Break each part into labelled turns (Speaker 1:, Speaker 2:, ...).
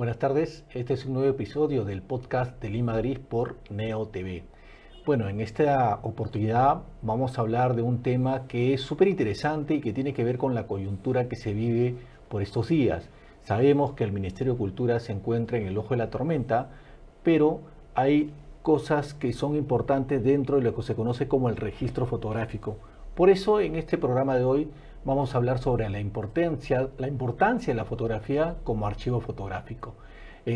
Speaker 1: Buenas tardes, este es un nuevo episodio del podcast de Lima Gris por Neo TV. Bueno, en esta oportunidad vamos a hablar de un tema que es súper interesante y que tiene que ver con la coyuntura que se vive por estos días. Sabemos que el Ministerio de Cultura se encuentra en el ojo de la tormenta, pero hay cosas que son importantes dentro de lo que se conoce como el registro fotográfico. Por eso en este programa de hoy vamos a hablar sobre la importancia de la fotografía como archivo fotográfico.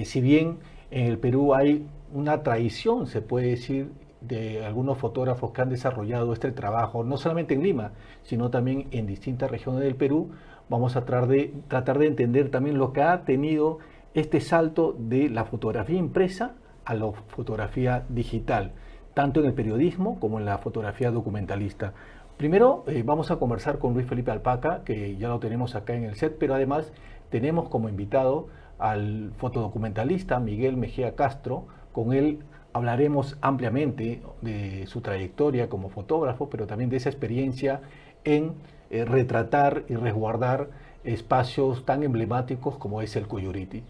Speaker 1: Si bien en el Perú hay una tradición, se puede decir, de algunos fotógrafos que han desarrollado este trabajo, no solamente en Lima, sino también en distintas regiones del Perú, vamos a tratar de entender también lo que ha tenido este salto de la fotografía impresa a la fotografía digital, tanto en el periodismo como en la fotografía documentalista. Primero vamos a conversar con Luis Felipe Alpaca, que ya lo tenemos acá en el set, pero además tenemos como invitado al fotodocumentalista Miguel Mejía Castro. Con él hablaremos ampliamente de su trayectoria como fotógrafo, pero también de esa experiencia en retratar y resguardar espacios tan emblemáticos como es el Cuyuriti.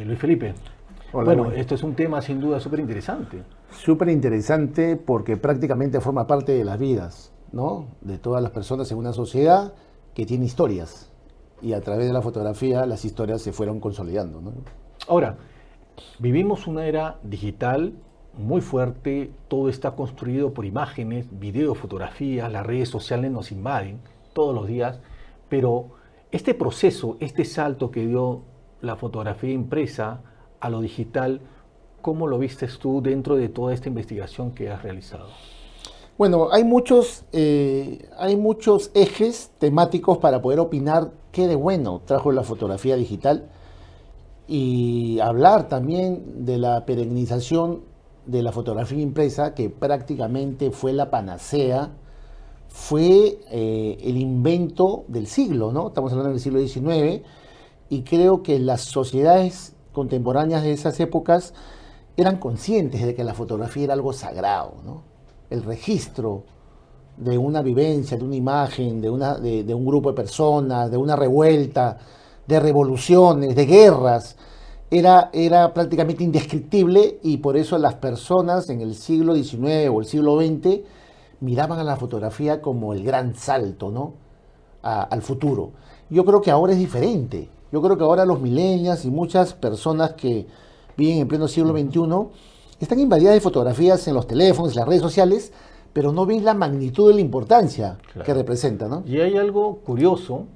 Speaker 1: Luis Felipe,
Speaker 2: Hola,
Speaker 1: bueno, esto es un tema sin duda súper interesante.
Speaker 2: Súper interesante porque prácticamente forma parte de las vidas, ¿no? De todas las personas en una sociedad que tiene historias. Y a través de la fotografía las historias se fueron consolidando, ¿no?
Speaker 1: Ahora, vivimos una era digital muy fuerte, todo está construido por imágenes, videos, fotografías, las redes sociales nos invaden todos los días, pero este proceso, este salto que dio la fotografía impresa a lo digital, ¿cómo lo vistes tú dentro de toda esta investigación que has realizado?
Speaker 2: Bueno, hay muchos ejes temáticos para poder opinar qué de bueno trajo la fotografía digital y hablar también de la perennización de la fotografía impresa, que prácticamente fue la panacea, fue el invento del siglo, ¿no? Estamos hablando del siglo XIX, y creo que las sociedades contemporáneas de esas épocas eran conscientes de que la fotografía era algo sagrado, ¿no? El registro de una vivencia, de una imagen, de un grupo de personas, de una revuelta, de revoluciones, de guerras, era prácticamente indescriptible, y por eso las personas en el siglo XIX o el siglo XX miraban a la fotografía como el gran salto, ¿no? Al futuro. Yo creo que ahora es diferente. Yo creo que ahora los millennials y muchas personas que viven en pleno siglo XXI están invadidas de fotografías en los teléfonos, en las redes sociales, pero no ven la magnitud de la importancia que representa, ¿no?
Speaker 1: Y hay algo curioso,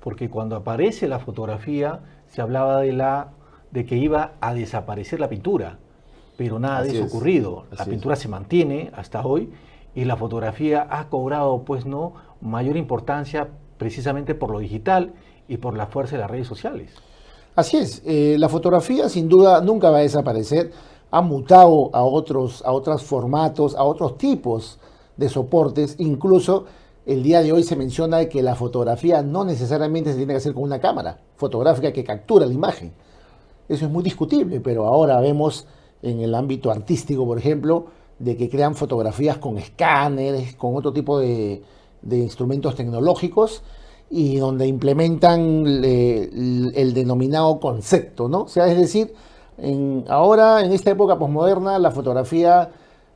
Speaker 1: porque cuando aparece la fotografía se hablaba de que iba a desaparecer la pintura, pero nada de eso ha ocurrido. La pintura se mantiene hasta hoy y la fotografía ha cobrado, pues no, mayor importancia precisamente por lo digital y por la fuerza de las redes sociales.
Speaker 2: Así es, la fotografía sin duda nunca va a desaparecer, ha mutado a otros formatos, a otros tipos de soportes. Incluso el día de hoy se menciona que la fotografía no necesariamente se tiene que hacer con una cámara fotográfica que captura la imagen. Eso es muy discutible, pero ahora vemos en el ámbito artístico, por ejemplo, de que crean fotografías con escáneres, con otro tipo de instrumentos tecnológicos, y donde implementan el denominado concepto, ¿no? O sea, es decir, ahora en esta época posmoderna la fotografía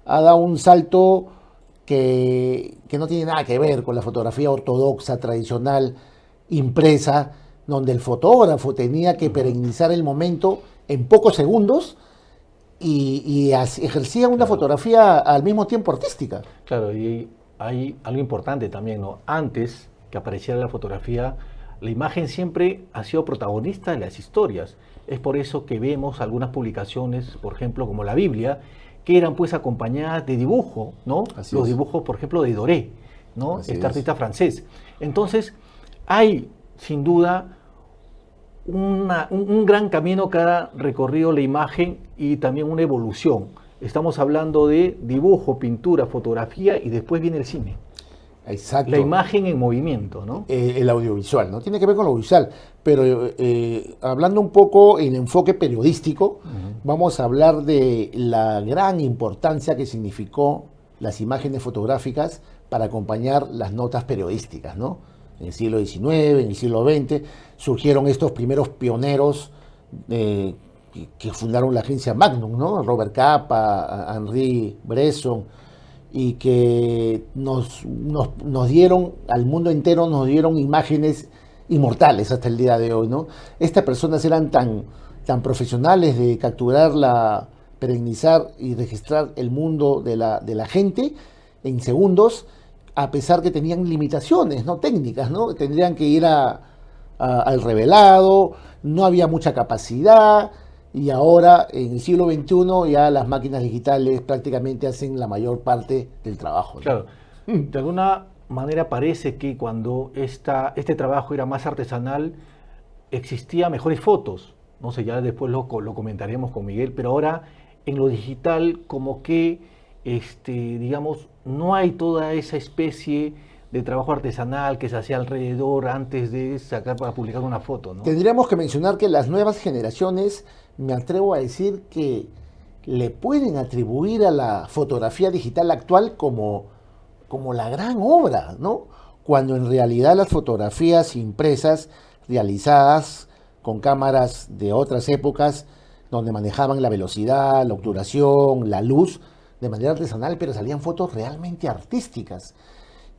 Speaker 2: ha dado un salto que no tiene nada que ver con la fotografía ortodoxa, tradicional, impresa, donde el fotógrafo tenía que perennizar el momento en pocos segundos y ejercía una fotografía al mismo tiempo artística.
Speaker 1: Claro, y hay algo importante también, ¿no? Antes que apareciera la fotografía, la imagen siempre ha sido protagonista de las historias. Es por eso que vemos algunas publicaciones, por ejemplo, como la Biblia, que eran pues acompañadas de dibujo, ¿no? Los dibujos, por ejemplo, de Doré, ¿no? Este artista francés. Entonces, hay sin duda un gran camino que ha recorrido la imagen y también una evolución. Estamos hablando de dibujo, pintura, fotografía y después viene el cine.
Speaker 2: Exacto.
Speaker 1: La imagen en movimiento, ¿no?
Speaker 2: El audiovisual, ¿no? Tiene que ver con lo visual, pero hablando un poco en enfoque periodístico, vamos a hablar de la gran importancia que significó las imágenes fotográficas para acompañar las notas periodísticas, ¿no? En el siglo XIX, en el siglo XX, surgieron estos primeros pioneros que fundaron la agencia Magnum, ¿no? Robert Capa, Henri Bresson, y que nos dieron, al mundo entero nos dieron imágenes inmortales hasta el día de hoy, ¿no? Estas personas eran tan profesionales de capturar, perennizar y registrar el mundo de la gente en segundos, a pesar que tenían limitaciones, ¿no? Técnicas, ¿no? Tendrían que ir al revelado, no había mucha capacidad, y ahora en el siglo XXI ya las máquinas digitales prácticamente hacen la mayor parte del trabajo, ¿no?
Speaker 1: Claro, de alguna manera parece que cuando este trabajo era más artesanal, existía mejores fotos. No sé, ya después lo comentaremos con Miguel, pero ahora en lo digital como que, digamos, no hay toda esa especie de trabajo artesanal que se hacía alrededor antes de sacar para publicar una foto, ¿no?
Speaker 2: Tendríamos que mencionar que las nuevas generaciones, me atrevo a decir que le pueden atribuir a la fotografía digital actual como la gran obra, ¿no? Cuando en realidad las fotografías impresas realizadas con cámaras de otras épocas, donde manejaban la velocidad, la obturación, la luz, de manera artesanal, pero salían fotos realmente artísticas.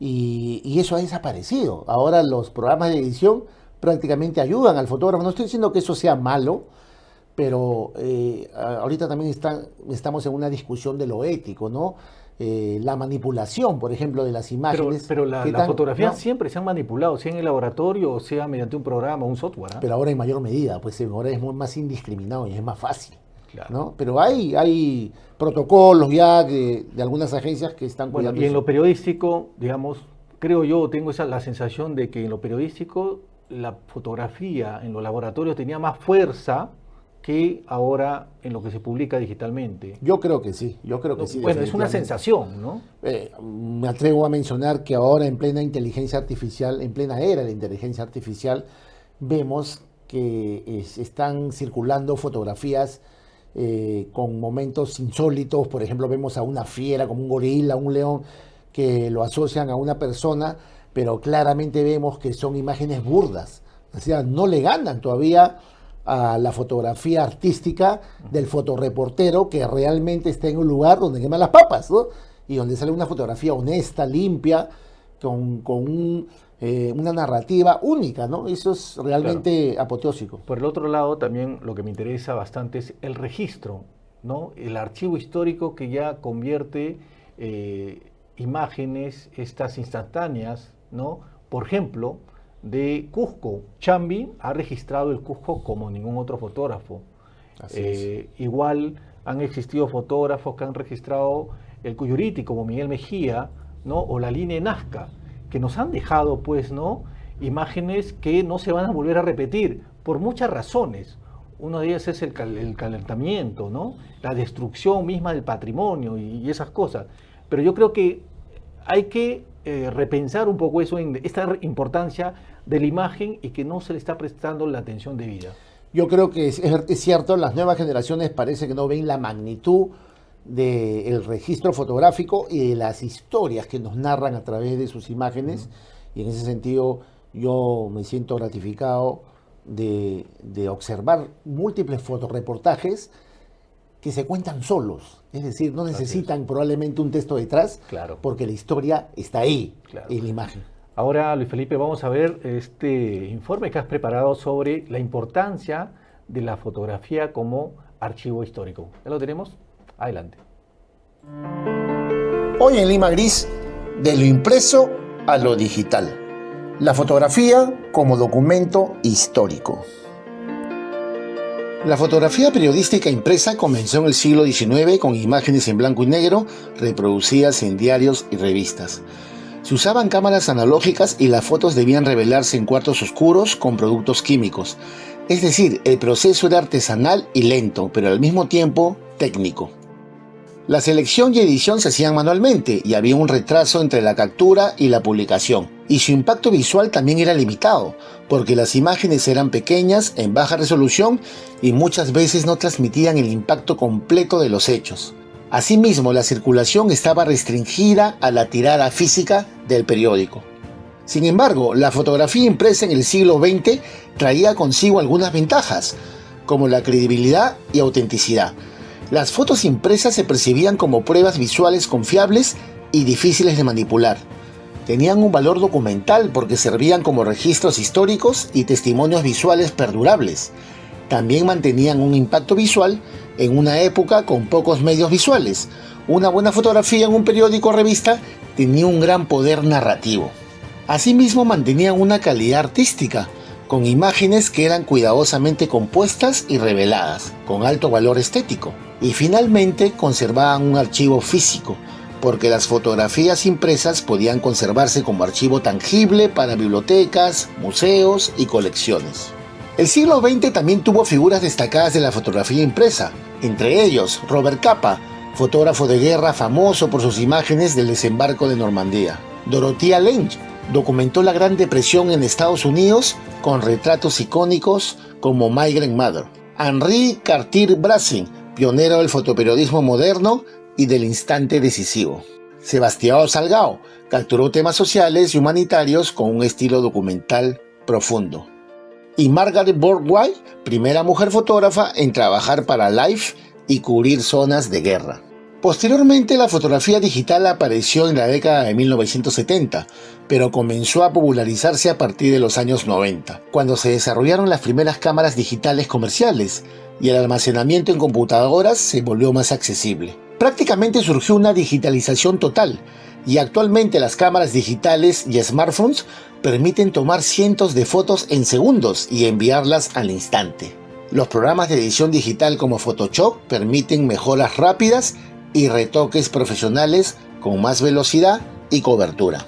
Speaker 2: Y eso ha desaparecido. Ahora los programas de edición prácticamente ayudan al fotógrafo. No estoy diciendo que eso sea malo, pero ahorita también estamos en una discusión de lo ético, ¿no? La manipulación, por ejemplo, de las imágenes.
Speaker 1: Pero las fotografías, ¿no?, siempre se han manipulado, sea en el laboratorio o sea mediante un programa, un software, ¿eh?
Speaker 2: Pero ahora en mayor medida, pues ahora es más indiscriminado y es más fácil.
Speaker 1: Claro.
Speaker 2: ¿No? Pero hay protocolos ya de algunas agencias que están cuidando.
Speaker 1: Bueno, y en lo periodístico, digamos, creo yo, tengo la sensación de que en lo periodístico la fotografía en los laboratorios tenía más fuerza que ahora en lo que se publica digitalmente.
Speaker 2: Yo creo que sí,
Speaker 1: Bueno, es una sensación, ¿no?
Speaker 2: Me atrevo a mencionar que ahora en plena inteligencia artificial, en plena era de la inteligencia artificial, vemos que están circulando fotografías con momentos insólitos. Por ejemplo, vemos a una fiera como un gorila, un león, que lo asocian a una persona, pero claramente vemos que son imágenes burdas. O sea, no le ganan todavía a la fotografía artística del fotoreportero que realmente está en un lugar donde queman las papas, ¿no? Y donde sale una fotografía honesta, limpia, con una narrativa única, ¿no? Eso es realmente apoteósico.
Speaker 1: Por el otro lado, también lo que me interesa bastante es el registro, ¿no? El archivo histórico que ya convierte imágenes, estas instantáneas, ¿no? Por ejemplo, de Cusco. Chambi ha registrado el Cusco como ningún otro fotógrafo. Igual han existido fotógrafos que han registrado el Cuyuriti, como Miguel Mejía, ¿no? O la línea de Nazca, que nos han dejado, pues, ¿no?, imágenes que no se van a volver a repetir por muchas razones. Una de ellas es el calentamiento, ¿no?, la destrucción misma del patrimonio y esas cosas. Pero yo creo que hay que repensar un poco eso, en esta importancia de la imagen, y que no se le está prestando la atención debida.
Speaker 2: Yo creo que es cierto, las nuevas generaciones parece que no ven la magnitud del registro fotográfico y de las historias que nos narran a través de sus imágenes, y en ese sentido yo me siento gratificado de observar múltiples fotoreportajes que se cuentan solos, es decir, no necesitan probablemente un texto detrás,
Speaker 1: claro,
Speaker 2: porque la historia está ahí,
Speaker 1: claro,
Speaker 2: en la imagen.
Speaker 1: Ahora, Luis Felipe, vamos a ver este informe que has preparado sobre la importancia de la fotografía como archivo histórico. ¿Ya lo tenemos? Adelante.
Speaker 2: Hoy en Lima Gris, de lo impreso a lo digital. La fotografía como documento histórico. La fotografía periodística impresa comenzó en el siglo XIX con imágenes en blanco y negro reproducidas en diarios y revistas. Se usaban cámaras analógicas y las fotos debían revelarse en cuartos oscuros con productos químicos. Es decir, el proceso era artesanal y lento, pero al mismo tiempo técnico. La selección y edición se hacían manualmente y había un retraso entre la captura y la publicación. Y su impacto visual también era limitado, porque las imágenes eran pequeñas, en baja resolución y muchas veces no transmitían el impacto completo de los hechos. Asimismo, la circulación estaba restringida a la tirada física del periódico. Sin embargo, la fotografía impresa en el siglo XX traía consigo algunas ventajas. como la credibilidad y autenticidad. Las fotos impresas se percibían como pruebas visuales confiables y difíciles de manipular. Tenían un valor documental porque servían como registros históricos y testimonios visuales perdurables. También mantenían un impacto visual en una época con pocos medios visuales. Una buena fotografía en un periódico o revista tenía un gran poder narrativo. Asimismo, mantenían una calidad artística, con imágenes que eran cuidadosamente compuestas y reveladas, con alto valor estético. Y finalmente, conservaban un archivo físico, porque las fotografías impresas podían conservarse como archivo tangible para bibliotecas, museos y colecciones. El siglo XX también tuvo figuras destacadas de la fotografía impresa, entre ellos Robert Capa, fotógrafo de guerra famoso por sus imágenes del desembarco de Normandía. Dorothea Lange documentó la Gran Depresión en Estados Unidos con retratos icónicos como Migrant Mother. Henri Cartier-Bresson, pionero del fotoperiodismo moderno y del instante decisivo. Sebastião Salgado capturó temas sociales y humanitarios con un estilo documental profundo. Y Margaret Bourke, primera mujer fotógrafa en trabajar para Life y cubrir zonas de guerra. Posteriormente, la fotografía digital apareció en la década de 1970, pero comenzó a popularizarse a partir de los años 90, cuando se desarrollaron las primeras cámaras digitales comerciales y el almacenamiento en computadoras se volvió más accesible. Prácticamente surgió una digitalización total, y actualmente las cámaras digitales y smartphones permiten tomar cientos de fotos en segundos y enviarlas al instante. Los programas de edición digital como Photoshop permiten mejoras rápidas y retoques profesionales con más velocidad y cobertura.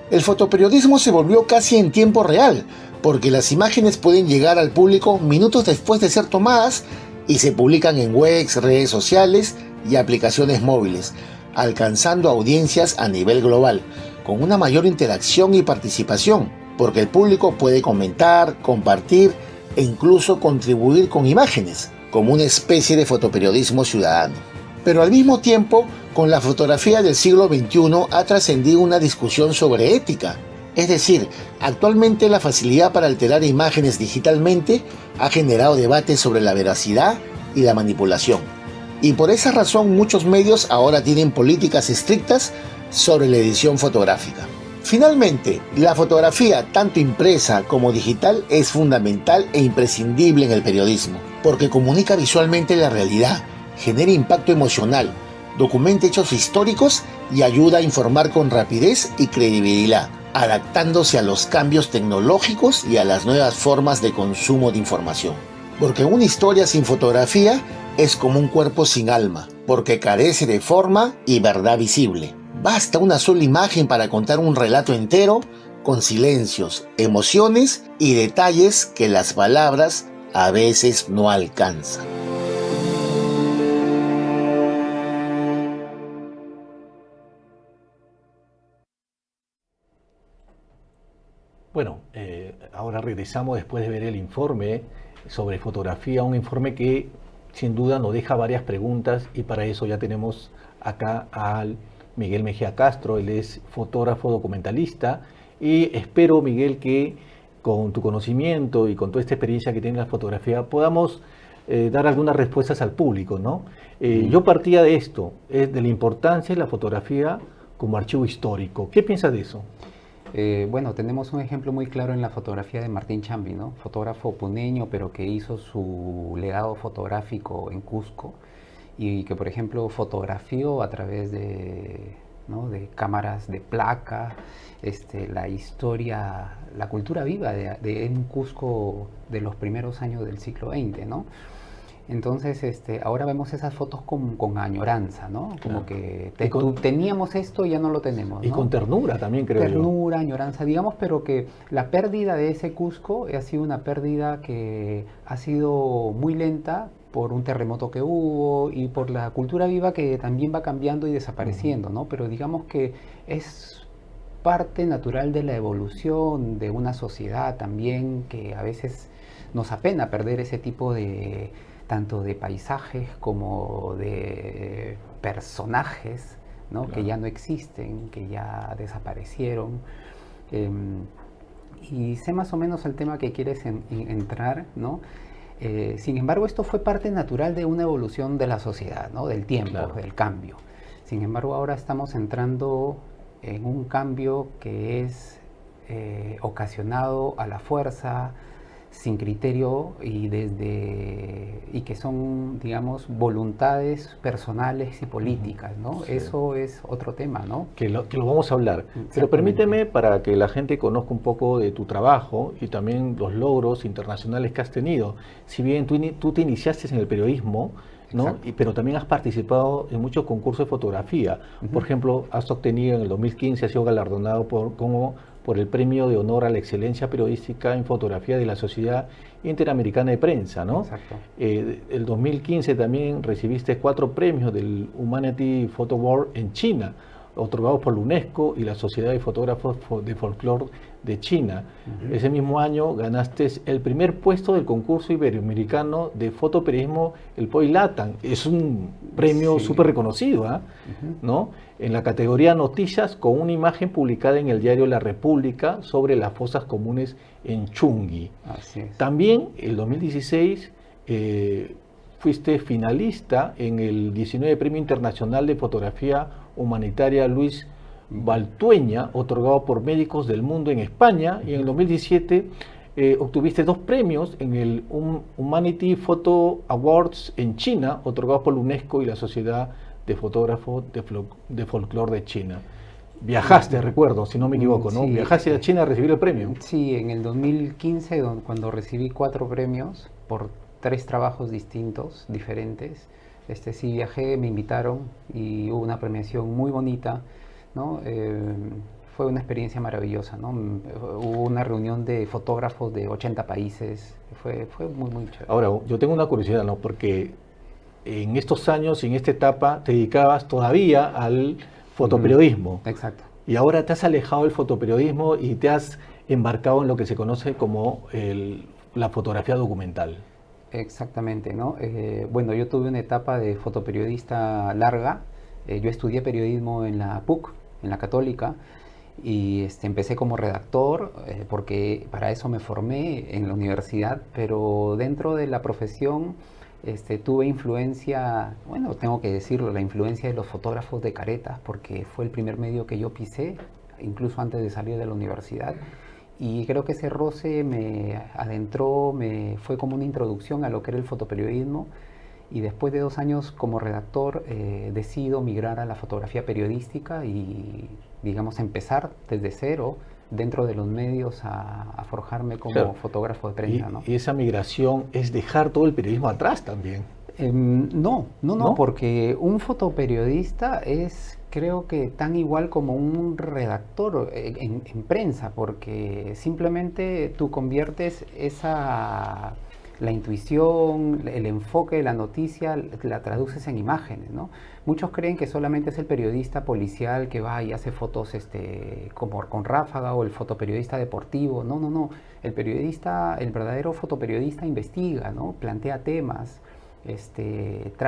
Speaker 2: El fotoperiodismo se volvió casi en tiempo real, porque las imágenes pueden llegar al público minutos después de ser tomadas y se publican en webs, redes sociales y aplicaciones móviles, alcanzando audiencias a nivel global, con una mayor interacción y participación, porque el público puede comentar, compartir e incluso contribuir con imágenes, como una especie de fotoperiodismo ciudadano. Pero al mismo tiempo, con la fotografía del siglo XXI ha trascendido una discusión sobre ética. Es decir, actualmente la facilidad para alterar imágenes digitalmente ha generado debates sobre la veracidad y la manipulación. Y por esa razón muchos medios ahora tienen políticas estrictas sobre la edición fotográfica. Finalmente, la fotografía, tanto impresa como digital, es fundamental e imprescindible en el periodismo, porque comunica visualmente la realidad, genera impacto emocional, documenta hechos históricos y ayuda a informar con rapidez y credibilidad, adaptándose a los cambios tecnológicos y a las nuevas formas de consumo de información. Porque una historia sin fotografía es como un cuerpo sin alma, porque carece de forma y verdad visible. Basta una sola imagen para contar un relato entero, con silencios, emociones y detalles que las palabras a veces no alcanzan.
Speaker 1: Bueno, ahora regresamos después de ver el informe sobre fotografía, un informe que sin duda nos deja varias preguntas, y para eso ya tenemos acá al Miguel Mejía Castro. Él es fotógrafo documentalista, y espero, Miguel, que con tu conocimiento y con toda esta experiencia que tiene la fotografía podamos dar algunas respuestas al público, ¿no? Yo partía de esto, de la importancia de la fotografía como archivo histórico. ¿Qué piensas de eso?
Speaker 3: Bueno, tenemos un ejemplo muy claro en la fotografía de Martín Chambi, ¿no? Fotógrafo puneño, pero que hizo su legado fotográfico en Cusco, y que, por ejemplo, fotografió a través de, ¿no?, de cámaras de placa, la historia, la cultura viva de un Cusco de los primeros años del siglo XX, ¿no? Entonces, ahora vemos esas fotos con añoranza, ¿no? Como que teníamos esto y ya no lo tenemos, ¿no?
Speaker 1: Y con ternura también, creo yo.
Speaker 3: Ternura, añoranza, digamos, pero que la pérdida de ese Cusco ha sido una pérdida que ha sido muy lenta por un terremoto que hubo y por la cultura viva que también va cambiando y desapareciendo, ¿no? Pero digamos que es parte natural de la evolución de una sociedad también, que a veces nos apena perder ese tipo de tanto de paisajes como de personajes, ¿no? Claro. Que ya no existen, que ya desaparecieron. Y sé más o menos el tema que quieres entrar, ¿no? Sin embargo, esto fue parte natural de una evolución de la sociedad, ¿no? Del tiempo,
Speaker 1: Claro.
Speaker 3: del cambio. Sin embargo, ahora estamos entrando en un cambio que es ocasionado a la fuerza, sin criterio y que son, digamos, voluntades personales y políticas, ¿no?
Speaker 1: Sí.
Speaker 3: Eso es otro tema, ¿no?
Speaker 1: Que lo vamos a hablar. Pero
Speaker 3: Exactamente.
Speaker 1: permíteme, para que la gente conozca un poco de tu trabajo y también los logros internacionales que has tenido. Si bien tú te iniciaste en el periodismo, ¿no?
Speaker 3: Exacto.
Speaker 1: Pero también has participado en muchos concursos de fotografía. Por ejemplo, has obtenido en el 2015, has sido galardonado por el Premio de Honor a la Excelencia Periodística en Fotografía de la Sociedad Interamericana de Prensa, ¿no?
Speaker 3: Exacto.
Speaker 1: El 2015 también recibiste 4 premios del Humanity Photo Award en China, otorgados por la UNESCO y la Sociedad de Fotógrafos de Folclore de China. Ese mismo año ganaste el primer puesto del concurso iberoamericano de fotoperiodismo, el POI Latam. Es un premio
Speaker 3: Sí.
Speaker 1: súper reconocido, ¿no? En la categoría Noticias, con una imagen publicada en el diario La República sobre las fosas comunes en Chungui.
Speaker 3: Así es.
Speaker 1: También, el 2016, fuiste finalista en el 19 Premio Internacional de Fotografía Humanitaria Luis Baltueña, otorgado por Médicos del Mundo en España, y en el 2017 obtuviste 2 premios en el Humanity Photo Awards en China, otorgados por la UNESCO y la Sociedad de Fotógrafos de Folclore de China. Viajaste, recuerdo, si no me equivoco, ¿no?
Speaker 3: Sí.
Speaker 1: Viajaste a China a recibir el premio.
Speaker 3: Sí, en el 2015, cuando recibí 4 premios por 3 trabajos distintos, diferentes, sí viajé, me invitaron y hubo una premiación muy bonita, ¿no? Fue una experiencia maravillosa, ¿no? Hubo una reunión de fotógrafos de 80 países, fue muy, muy chévere.
Speaker 1: Ahora, yo tengo una curiosidad, ¿no? Porque en estos años y en esta etapa te dedicabas todavía al fotoperiodismo.
Speaker 3: Exacto.
Speaker 1: Y ahora te has alejado del fotoperiodismo y te has embarcado en lo que se conoce como la fotografía documental.
Speaker 3: Exactamente, ¿no? Bueno, yo tuve una etapa de fotoperiodista larga. Yo estudié periodismo en la PUC, en la Católica, y empecé como redactor, porque para eso me formé en la universidad, pero dentro de la profesión tuve influencia, bueno, tengo que decirlo, la influencia de los fotógrafos de caretas, porque fue el primer medio que yo pisé, incluso antes de salir de la universidad. Y creo que ese roce me adentró, fue como una introducción a lo que era el fotoperiodismo. Y después de 2 años como redactor, decido migrar a la fotografía periodística y, digamos, empezar desde cero dentro de los medios a forjarme como
Speaker 1: Claro.
Speaker 3: fotógrafo de prensa, ¿no?
Speaker 1: Y esa migración es dejar todo el periodismo atrás también.
Speaker 3: No,
Speaker 1: ¿No?
Speaker 3: porque un fotoperiodista es, creo que, tan igual como un redactor en prensa, porque simplemente tú conviertes la intuición, el enfoque de la noticia, la traduces en imágenes, ¿no? Muchos creen que solamente es el periodista policial que va y hace fotos como con ráfaga, o el fotoperiodista deportivo. No. El verdadero fotoperiodista investiga, ¿no? Plantea temas.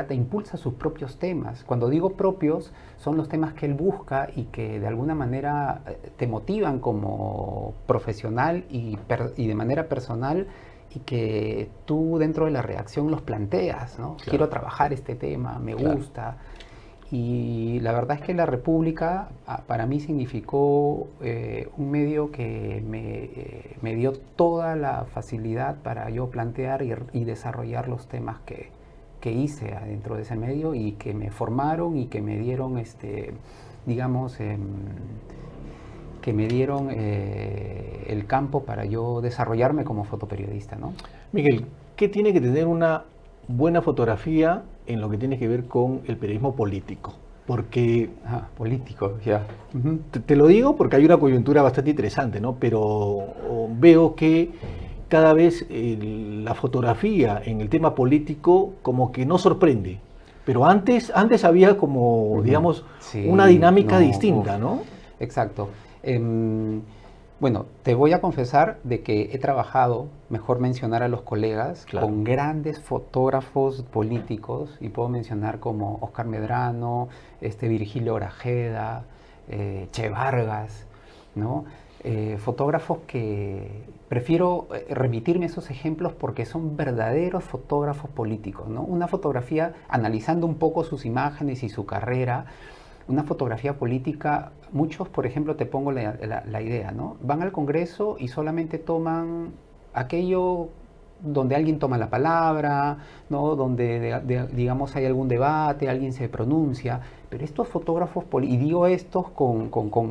Speaker 3: Impulsa sus propios temas. Cuando digo propios, son los temas que él busca y que de alguna manera te motivan como profesional y de manera personal, y que tú dentro de la redacción los planteas, ¿no?
Speaker 1: Claro.
Speaker 3: Quiero trabajar este tema, me
Speaker 1: Claro.
Speaker 3: gusta. Y la verdad es que La República para mí significó un medio que me dio toda la facilidad para yo plantear y desarrollar los temas que hice dentro de ese medio, y que me formaron y que me dieron, digamos, el campo para yo desarrollarme como fotoperiodista, ¿no?
Speaker 1: Miguel, ¿qué tiene que tener una buena fotografía en lo que tiene que ver con el periodismo político? Porque
Speaker 3: Político, ya. Uh-huh.
Speaker 1: te lo digo porque hay una coyuntura bastante interesante, ¿no? Pero veo que cada vez la fotografía en el tema político como que no sorprende. Pero antes había como, digamos,
Speaker 3: Sí,
Speaker 1: una dinámica
Speaker 3: no,
Speaker 1: distinta, ¿no?
Speaker 3: Exacto. Bueno, te voy a confesar de que he trabajado, mejor mencionar a los colegas,
Speaker 1: Claro.
Speaker 3: con grandes fotógrafos políticos, y puedo mencionar como Oscar Medrano, Virgilio Grajeda, Che Vargas, ¿no? fotógrafos que prefiero remitirme a esos ejemplos porque son verdaderos fotógrafos políticos, ¿no? Una fotografía, analizando un poco sus imágenes y su carrera, una fotografía política, muchos, por ejemplo, te pongo la idea, ¿no? Van al Congreso y solamente toman aquello donde alguien toma la palabra, ¿no? Donde digamos hay algún debate, alguien se pronuncia, pero estos fotógrafos, y digo estos con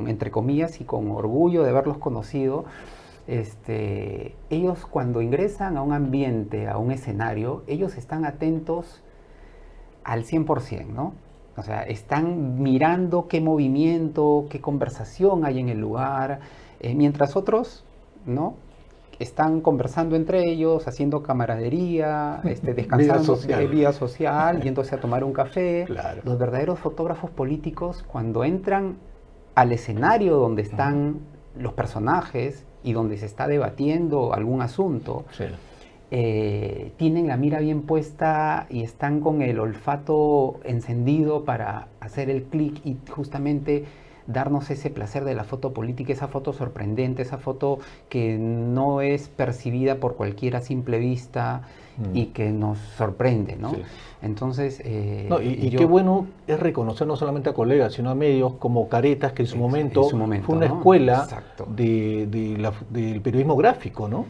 Speaker 3: entre comillas y con orgullo de haberlos conocido, ellos cuando ingresan a un ambiente, a un escenario, ellos están atentos al 100%, ¿no? O sea, están mirando qué movimiento, qué conversación hay en el lugar, mientras otros, ¿no? Están conversando entre ellos, haciendo camaradería, descansando, vida social, yéndose a tomar un café.
Speaker 1: Claro.
Speaker 3: Los verdaderos fotógrafos políticos, cuando entran al escenario donde están los personajes y donde se está debatiendo algún asunto,
Speaker 1: Sí.
Speaker 3: Tienen la mira bien puesta y están con el olfato encendido para hacer el clic y justamente darnos ese placer de la foto política, esa foto sorprendente, esa foto que no es percibida por cualquiera a simple vista y que nos sorprende, ¿no?
Speaker 1: Sí.
Speaker 3: Entonces,
Speaker 1: Y qué bueno es reconocer no solamente a colegas, sino a medios como Caretas, que en su momento fue una
Speaker 3: ¿no?
Speaker 1: escuela
Speaker 3: Exacto.
Speaker 1: del periodismo gráfico, ¿no?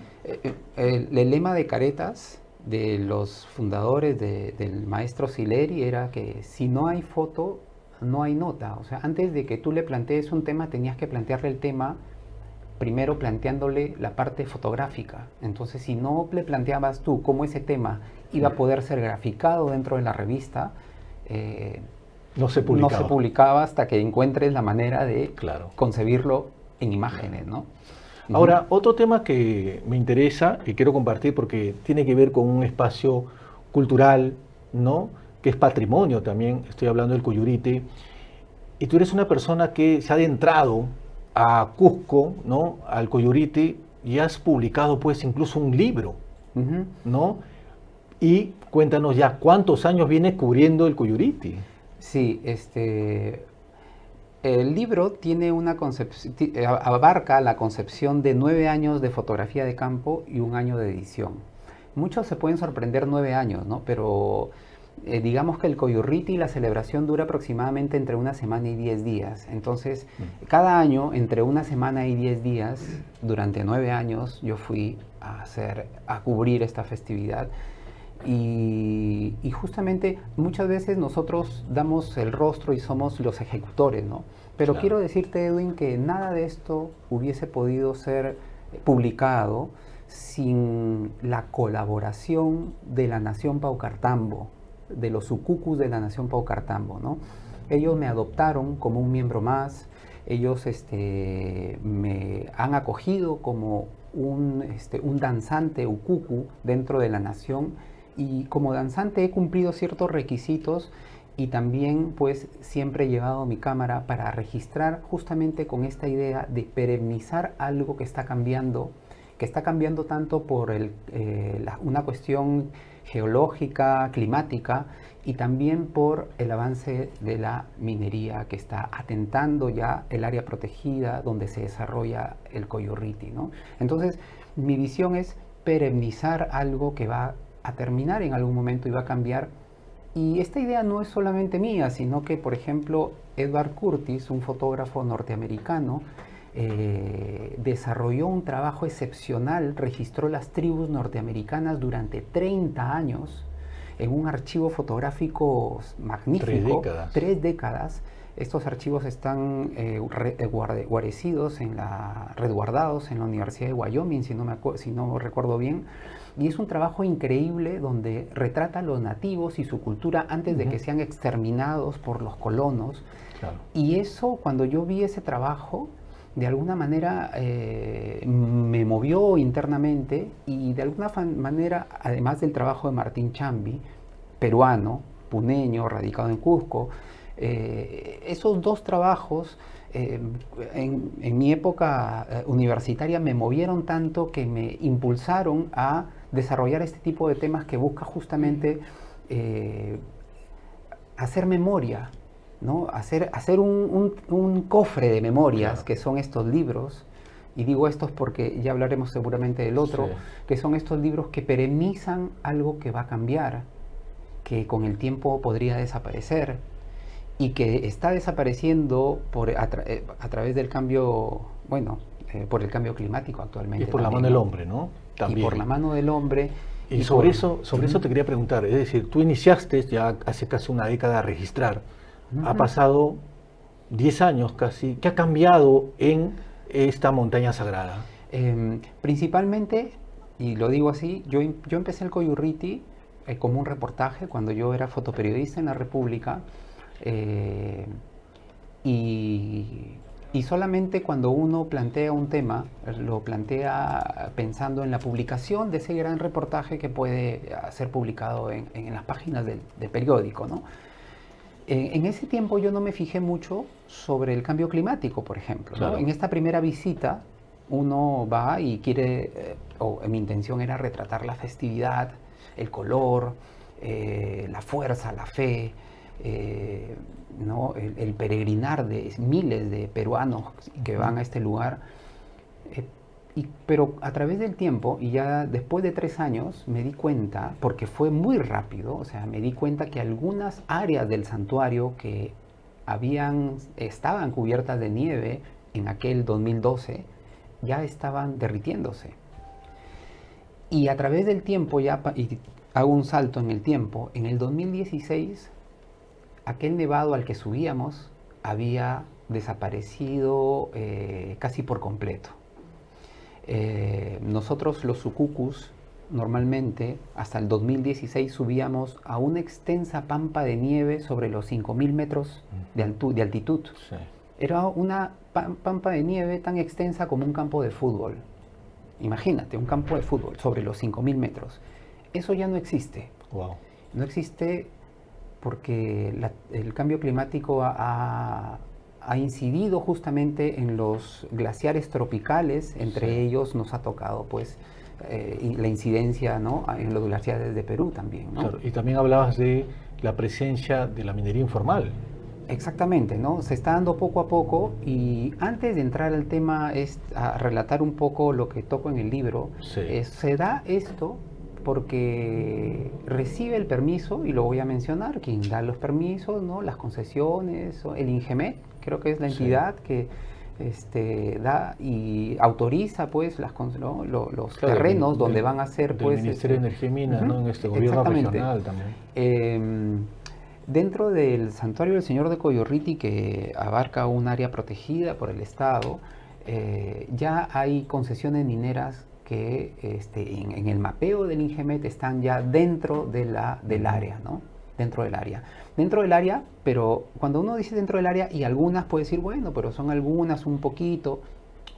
Speaker 3: El lema de Caretas, de los fundadores del maestro Sileri, era que si no hay foto, no hay nota. O sea, antes de que tú le plantees un tema, tenías que plantearle el tema primero planteándole la parte fotográfica. Entonces, si no le planteabas tú cómo ese tema iba a poder ser graficado dentro de la revista,
Speaker 1: no se
Speaker 3: publicaba hasta que encuentres la manera de concebirlo en imágenes, ¿no?
Speaker 1: Ahora, otro tema que me interesa y quiero compartir porque tiene que ver con un espacio cultural, ¿no? Que es patrimonio también, estoy hablando del Cuyuripe, y tú eres una persona que se ha adentrado a Cusco, ¿no? Al Cuyuripe, y has publicado pues incluso un libro, ¿no? Y cuéntanos ya, ¿cuántos años vienes cubriendo el Cuyuripe?
Speaker 3: Sí, el libro tiene una abarca la concepción de 9 años de fotografía de campo y 1 año de edición. Muchos se pueden sorprender 9 años, ¿no? Pero digamos que el Coyurriti, la celebración dura aproximadamente entre 1 semana y 10 días. Entonces, cada año, entre 1 semana y 10 días, durante 9 años, yo fui a cubrir esta festividad. Y justamente muchas veces nosotros damos el rostro y somos los ejecutores, ¿no? Pero quiero decirte, Edwin, que nada de esto hubiese podido ser publicado sin la colaboración de la Nación Paucartambo, de los Sucucus de la Nación Paucartambo, ¿no? Ellos me adoptaron como un miembro más, ellos me han acogido como un danzante Ucucu dentro de la nación, y como danzante he cumplido ciertos requisitos y también pues siempre he llevado mi cámara para registrar justamente con esta idea de perennizar algo que está cambiando tanto por una cuestión geológica, climática, y también por el avance de la minería que está atentando ya el área protegida donde se desarrolla el Coyurriti, ¿no? Entonces, mi visión es perennizar algo que va a terminar en algún momento y va a cambiar. Y esta idea no es solamente mía, sino que, por ejemplo, Edward Curtis, un fotógrafo norteamericano, desarrolló un trabajo excepcional, registró las tribus norteamericanas durante 30 años en un archivo fotográfico magnífico, 3 décadas. Estos archivos están resguardados en la Universidad de Wyoming, si no recuerdo bien, y es un trabajo increíble donde retrata a los nativos y su cultura antes de que sean exterminados por los colonos. Claro. Y eso, cuando yo vi ese trabajo, de alguna manera me movió internamente, y de alguna manera, además del trabajo de Martín Chambi, peruano, puneño, radicado en Cusco, esos 2 trabajos en mi época universitaria me movieron tanto que me impulsaron a desarrollar este tipo de temas que busca justamente hacer memoria, ¿no? Hacer un cofre de memorias, claro, que son estos libros y digo estos porque ya hablaremos seguramente del otro,
Speaker 1: Sí.
Speaker 3: que son estos libros que perennizan algo que va a cambiar, que con el tiempo podría desaparecer y que está desapareciendo a través del cambio, bueno, por el cambio climático actualmente.
Speaker 1: Es por la
Speaker 3: también,
Speaker 1: mano del
Speaker 3: ¿no?
Speaker 1: hombre, ¿no?
Speaker 3: Y
Speaker 1: También.
Speaker 3: por la mano del hombre.
Speaker 1: Y sobre
Speaker 3: por-
Speaker 1: eso te quería preguntar, es decir, tú iniciaste ya hace casi una década a registrar, ha
Speaker 3: Ujú.
Speaker 1: pasado 10 años casi, ¿qué ha cambiado en esta montaña sagrada?
Speaker 3: Principalmente, y lo digo así, yo empecé el Coyurriti como un reportaje cuando yo era fotoperiodista en La República, eh, y, y solamente cuando uno plantea un tema, lo plantea pensando en la publicación de ese gran reportaje que puede ser publicado en las páginas del periódico, ¿no? En ese tiempo yo no me fijé mucho sobre el cambio climático, por ejemplo, ¿no?
Speaker 1: Claro.
Speaker 3: En esta primera visita uno va y quiere, o mi intención era retratar la festividad, el color, la fuerza, la fe, ¿no? El peregrinar de miles de peruanos que van a este lugar. Pero a través del tiempo, y ya después de 3 años, me di cuenta, porque fue muy rápido, o sea, me di cuenta que algunas áreas del santuario que estaban cubiertas de nieve en aquel 2012, ya estaban derritiéndose. Y a través del tiempo, y hago un salto en el tiempo, en el 2016, aquel nevado al que subíamos había desaparecido casi por completo. Nosotros los sucucus normalmente hasta el 2016 subíamos a una extensa pampa de nieve sobre los 5.000 metros de altitud.
Speaker 1: Sí.
Speaker 3: Era una pampa de nieve tan extensa como un campo de fútbol. Imagínate, un campo de fútbol sobre los 5.000 metros. Eso ya no existe.
Speaker 1: Wow.
Speaker 3: No existe porque el cambio climático ha incidido justamente en los glaciares tropicales, entre
Speaker 1: Sí.
Speaker 3: ellos nos ha tocado pues la incidencia, ¿no?, en los glaciares de Perú también, ¿no?
Speaker 1: Claro, y también hablabas de la presencia de la minería informal.
Speaker 3: Exactamente, ¿no? Se está dando poco a poco, y antes de entrar al tema a relatar un poco lo que toco en el libro,
Speaker 1: Sí.
Speaker 3: se da esto porque recibe el permiso, y lo voy a mencionar, quien da los permisos, ¿no?, las concesiones, el INGEMET, creo que es la
Speaker 1: Sí.
Speaker 3: entidad que da y autoriza pues los
Speaker 1: Claro,
Speaker 3: terrenos donde van a ser
Speaker 1: del
Speaker 3: pues
Speaker 1: Ministerio de Energía y Minas,
Speaker 3: ujú,
Speaker 1: ¿no? En este gobierno
Speaker 3: exactamente.
Speaker 1: regional también.
Speaker 3: Dentro del santuario del Señor de Coyurriti, que abarca un área protegida por el Estado, ya hay concesiones mineras que en el mapeo del INGEMET están ya dentro del área, ¿no? Dentro del área. Dentro del área, pero cuando uno dice dentro del área, y algunas puede decir, bueno, pero son algunas un poquito,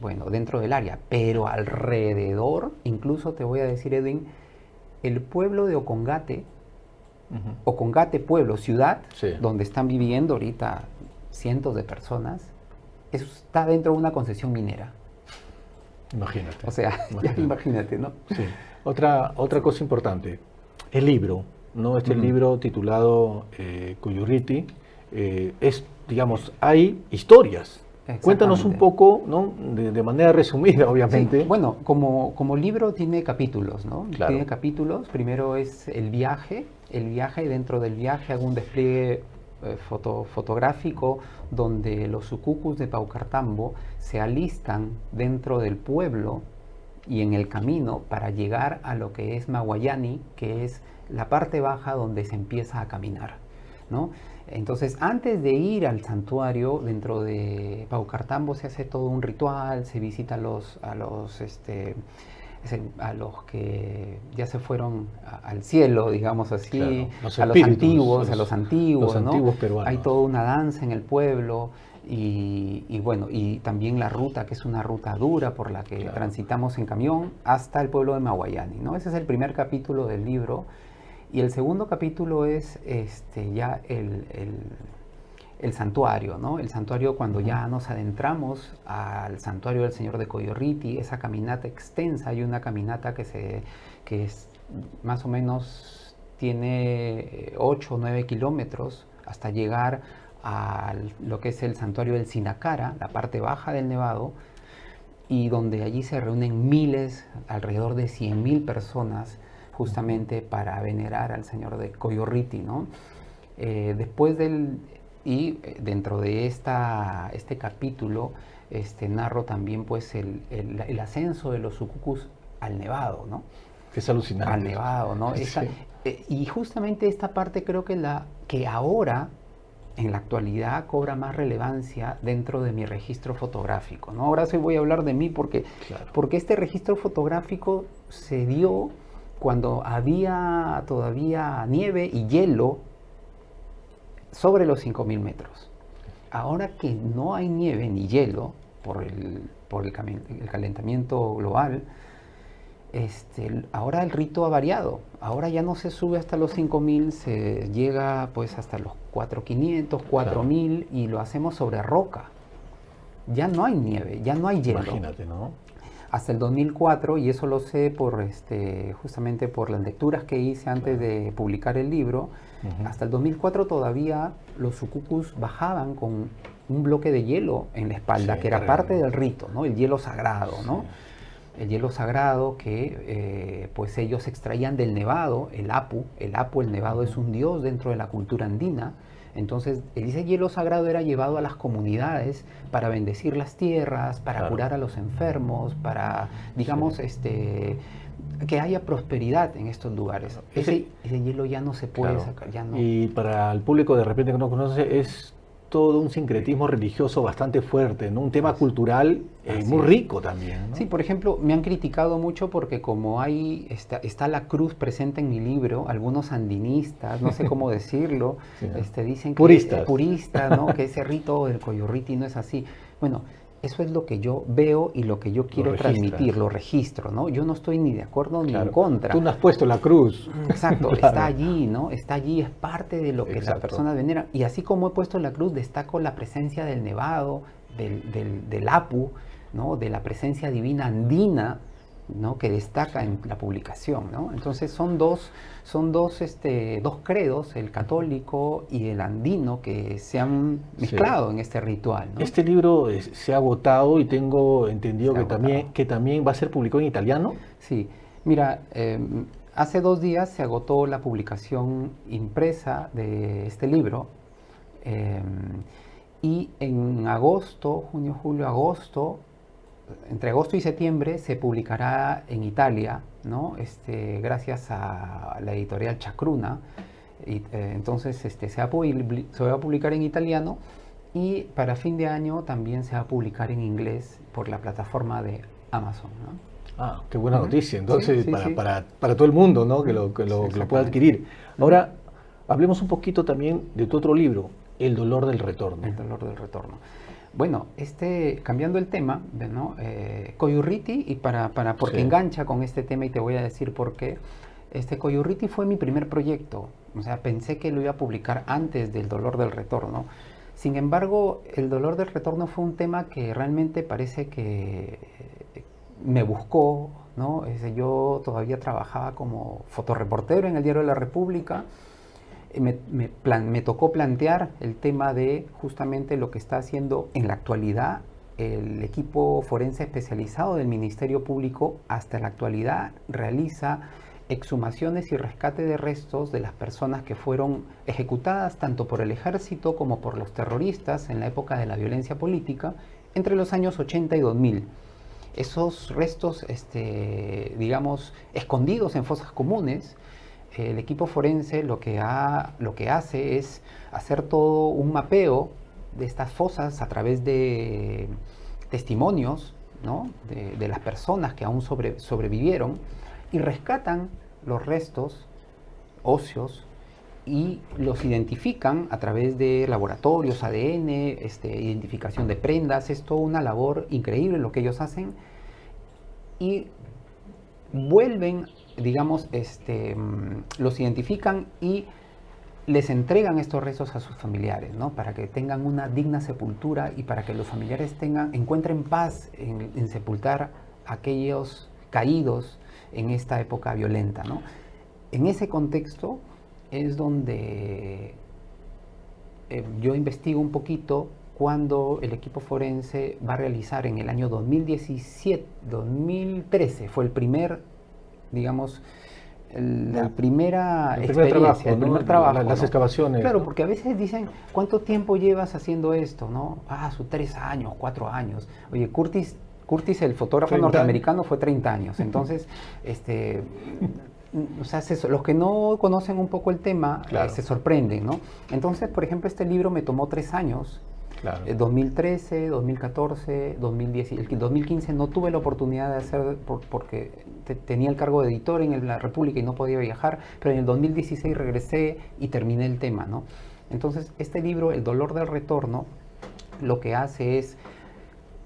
Speaker 3: bueno, dentro del área, pero alrededor, incluso te voy a decir, Edwin, el pueblo de Ocongate,
Speaker 1: Ujú.
Speaker 3: Ocongate, pueblo, ciudad,
Speaker 1: Sí.
Speaker 3: donde están viviendo ahorita cientos de personas, eso está dentro de una concesión minera.
Speaker 1: Imagínate.
Speaker 3: O sea, ya imagínate, ¿no?
Speaker 1: Sí. Otra cosa importante, el libro, ¿no? Este
Speaker 3: Ujú.
Speaker 1: libro titulado Coyurriti, digamos, hay historias. Cuéntanos un
Speaker 3: Exactamente.
Speaker 1: poco, ¿no? De manera resumida, obviamente.
Speaker 3: Sí, bueno, como libro tiene capítulos, ¿no?
Speaker 1: Claro.
Speaker 3: Tiene capítulos. Primero es el viaje, y dentro del viaje hago un despliegue fotográfico donde los sucucus de Paucartambo se alistan dentro del pueblo y en el camino para llegar a lo que es Maguayani, que es la parte baja donde se empieza a caminar, ¿no? Entonces, antes de ir al santuario, dentro de Paucartambo se hace todo un ritual, se visita a los que ya se fueron al cielo, digamos así,
Speaker 1: Claro, los
Speaker 3: a los
Speaker 1: espíritus,
Speaker 3: antiguos, a los antiguos,
Speaker 1: los
Speaker 3: ¿no?
Speaker 1: antiguos peruanos.
Speaker 3: Hay toda una danza en el pueblo. Y bueno, y también la ruta, que es una ruta dura por la que
Speaker 1: Claro.
Speaker 3: transitamos en camión hasta el pueblo de Maguayani, ¿no? Ese es el primer capítulo del libro. Y el segundo capítulo es ya el santuario, ¿no? El santuario, cuando ya nos adentramos al santuario del Señor de Coyurriti, esa caminata extensa. Hay una caminata que es más o menos tiene 8 o 9 kilómetros hasta llegar a lo que es el santuario del Sinacara, la parte baja del Nevado. y donde allí se reúnen miles, alrededor de 100.000 personas, justamente para venerar al señor de Coyurriti, ¿no? Dentro de este capítulo, narro también pues el ascenso de los sucucus al Nevado, ¿no?
Speaker 1: Es alucinante.
Speaker 3: Al Nevado, ¿no?
Speaker 1: Sí.
Speaker 3: Y justamente esta parte creo que ahora, en la actualidad, cobra más relevancia dentro de mi registro fotográfico, ¿no? Ahora sí voy a hablar de mí porque este registro fotográfico se dio cuando había todavía nieve y hielo sobre los 5.000 metros. Ahora que no hay nieve ni hielo por el calentamiento global, ahora el rito ha variado. Ahora ya no se sube hasta los 5.000, se llega pues hasta los 4.500, 4.000 y lo hacemos sobre roca. Ya no hay nieve, ya no hay hielo.
Speaker 1: Imagínate, ¿no?
Speaker 3: Hasta el 2004, y eso lo sé justamente por las lecturas que hice antes de publicar el libro, hasta el 2004 todavía los sucucus bajaban con un bloque de hielo en la espalda, que era parte del rito, ¿no? El hielo sagrado, ¿no? El hielo sagrado que pues ellos extraían del nevado, el apu. El nevado es un dios dentro de la cultura andina. Entonces, ese hielo sagrado era llevado a las comunidades para bendecir las tierras, para curar a los enfermos, para, digamos, que haya prosperidad en estos lugares. Ese hielo ya no se puede sacar. Ya no.
Speaker 1: Y para el público de repente que no conoce, es todo un sincretismo religioso bastante fuerte, ¿no? Un tema cultural muy rico también, ¿no?
Speaker 3: Sí, por ejemplo, me han criticado mucho porque como está la cruz presente en mi libro, algunos andinistas, no sé cómo decirlo, dicen que puristas, ¿no? Que ese rito del Coyurriti no es así. Bueno, eso es lo que yo veo y lo que yo quiero transmitir, lo registro, ¿no? Yo no estoy ni de acuerdo ni en contra.
Speaker 1: Tú no has puesto la cruz.
Speaker 3: Exacto, está allí, ¿no? Está allí, es parte de lo que las personas veneran. Y así como he puesto la cruz, destaco la presencia del nevado, del apu, ¿no? De la presencia divina andina, ¿no? Que destaca en la publicación, ¿no? Entonces son dos credos, el católico y el andino, que se han mezclado en este ritual, ¿no?
Speaker 1: Este libro se ha agotado y tengo entendido que también va a ser publicado en italiano.
Speaker 3: Sí, mira, hace 2 días se agotó la publicación impresa de este libro, y en agosto, junio, julio, agosto, entre agosto y septiembre se publicará en Italia, ¿no? Gracias a la editorial Chacruna. Entonces se va a publicar en italiano, y para fin de año también se va a publicar en inglés por la plataforma de Amazon, ¿no?
Speaker 1: Ah, qué buena noticia. Entonces, para todo el mundo, ¿no? Que lo pueda adquirir. Ahora, hablemos un poquito también de tu otro libro, El dolor del retorno.
Speaker 3: El dolor del retorno. Bueno, cambiando el tema, ¿no? Coyurriti, y porque engancha con este tema, y te voy a decir por qué. Coyurriti fue mi primer proyecto. O sea, pensé que lo iba a publicar antes del dolor del retorno. Sin embargo, el dolor del retorno fue un tema que realmente parece que me buscó, ¿no? Yo todavía trabajaba como fotoreportero en el Diario de la República. Me tocó plantear el tema de justamente lo que está haciendo en la actualidad el equipo forense especializado del Ministerio Público. Hasta la actualidad realiza exhumaciones y rescate de restos de las personas que fueron ejecutadas tanto por el ejército como por los terroristas en la época de la violencia política entre los años 80 y 2000. Esos restos, digamos, escondidos en fosas comunes, el equipo forense lo que hace es hacer todo un mapeo de estas fosas a través de testimonios, ¿no? de las personas que aún sobrevivieron, y rescatan los restos óseos y los identifican a través de laboratorios, ADN, identificación de prendas. Es toda una labor increíble lo que ellos hacen, y vuelven, digamos, los identifican y les entregan estos restos a sus familiares, ¿no? Para que tengan una digna sepultura y para que los familiares encuentren paz en sepultar a aquellos caídos en esta época violenta, ¿no? En ese contexto es donde yo investigo un poquito cuando el equipo forense va a realizar en el año 2017, 2013, fue el primer, digamos, la primera
Speaker 1: el primer
Speaker 3: experiencia,
Speaker 1: trabajo,
Speaker 3: el primer
Speaker 1: ¿no?
Speaker 3: trabajo,
Speaker 1: Las
Speaker 3: ¿no?
Speaker 1: excavaciones.
Speaker 3: Claro,
Speaker 1: ¿no?
Speaker 3: porque a veces dicen, ¿cuánto tiempo llevas haciendo esto? ¿No? Sus 3 años, 4 años. Oye, Curtis, el fotógrafo
Speaker 1: 30
Speaker 3: norteamericano, fue 30 años. Entonces, o sea, los que no conocen un poco el tema
Speaker 1: Claro.
Speaker 3: se sorprenden, ¿no? Entonces, por ejemplo, este libro me tomó 3 años.
Speaker 1: Claro.
Speaker 3: 2013, 2014, 2010, el 2015 no tuve la oportunidad de hacer porque tenía el cargo de editor en la República y no podía viajar, pero en el 2016 regresé y terminé el tema, ¿no? Entonces, este libro, El dolor del retorno, lo que hace es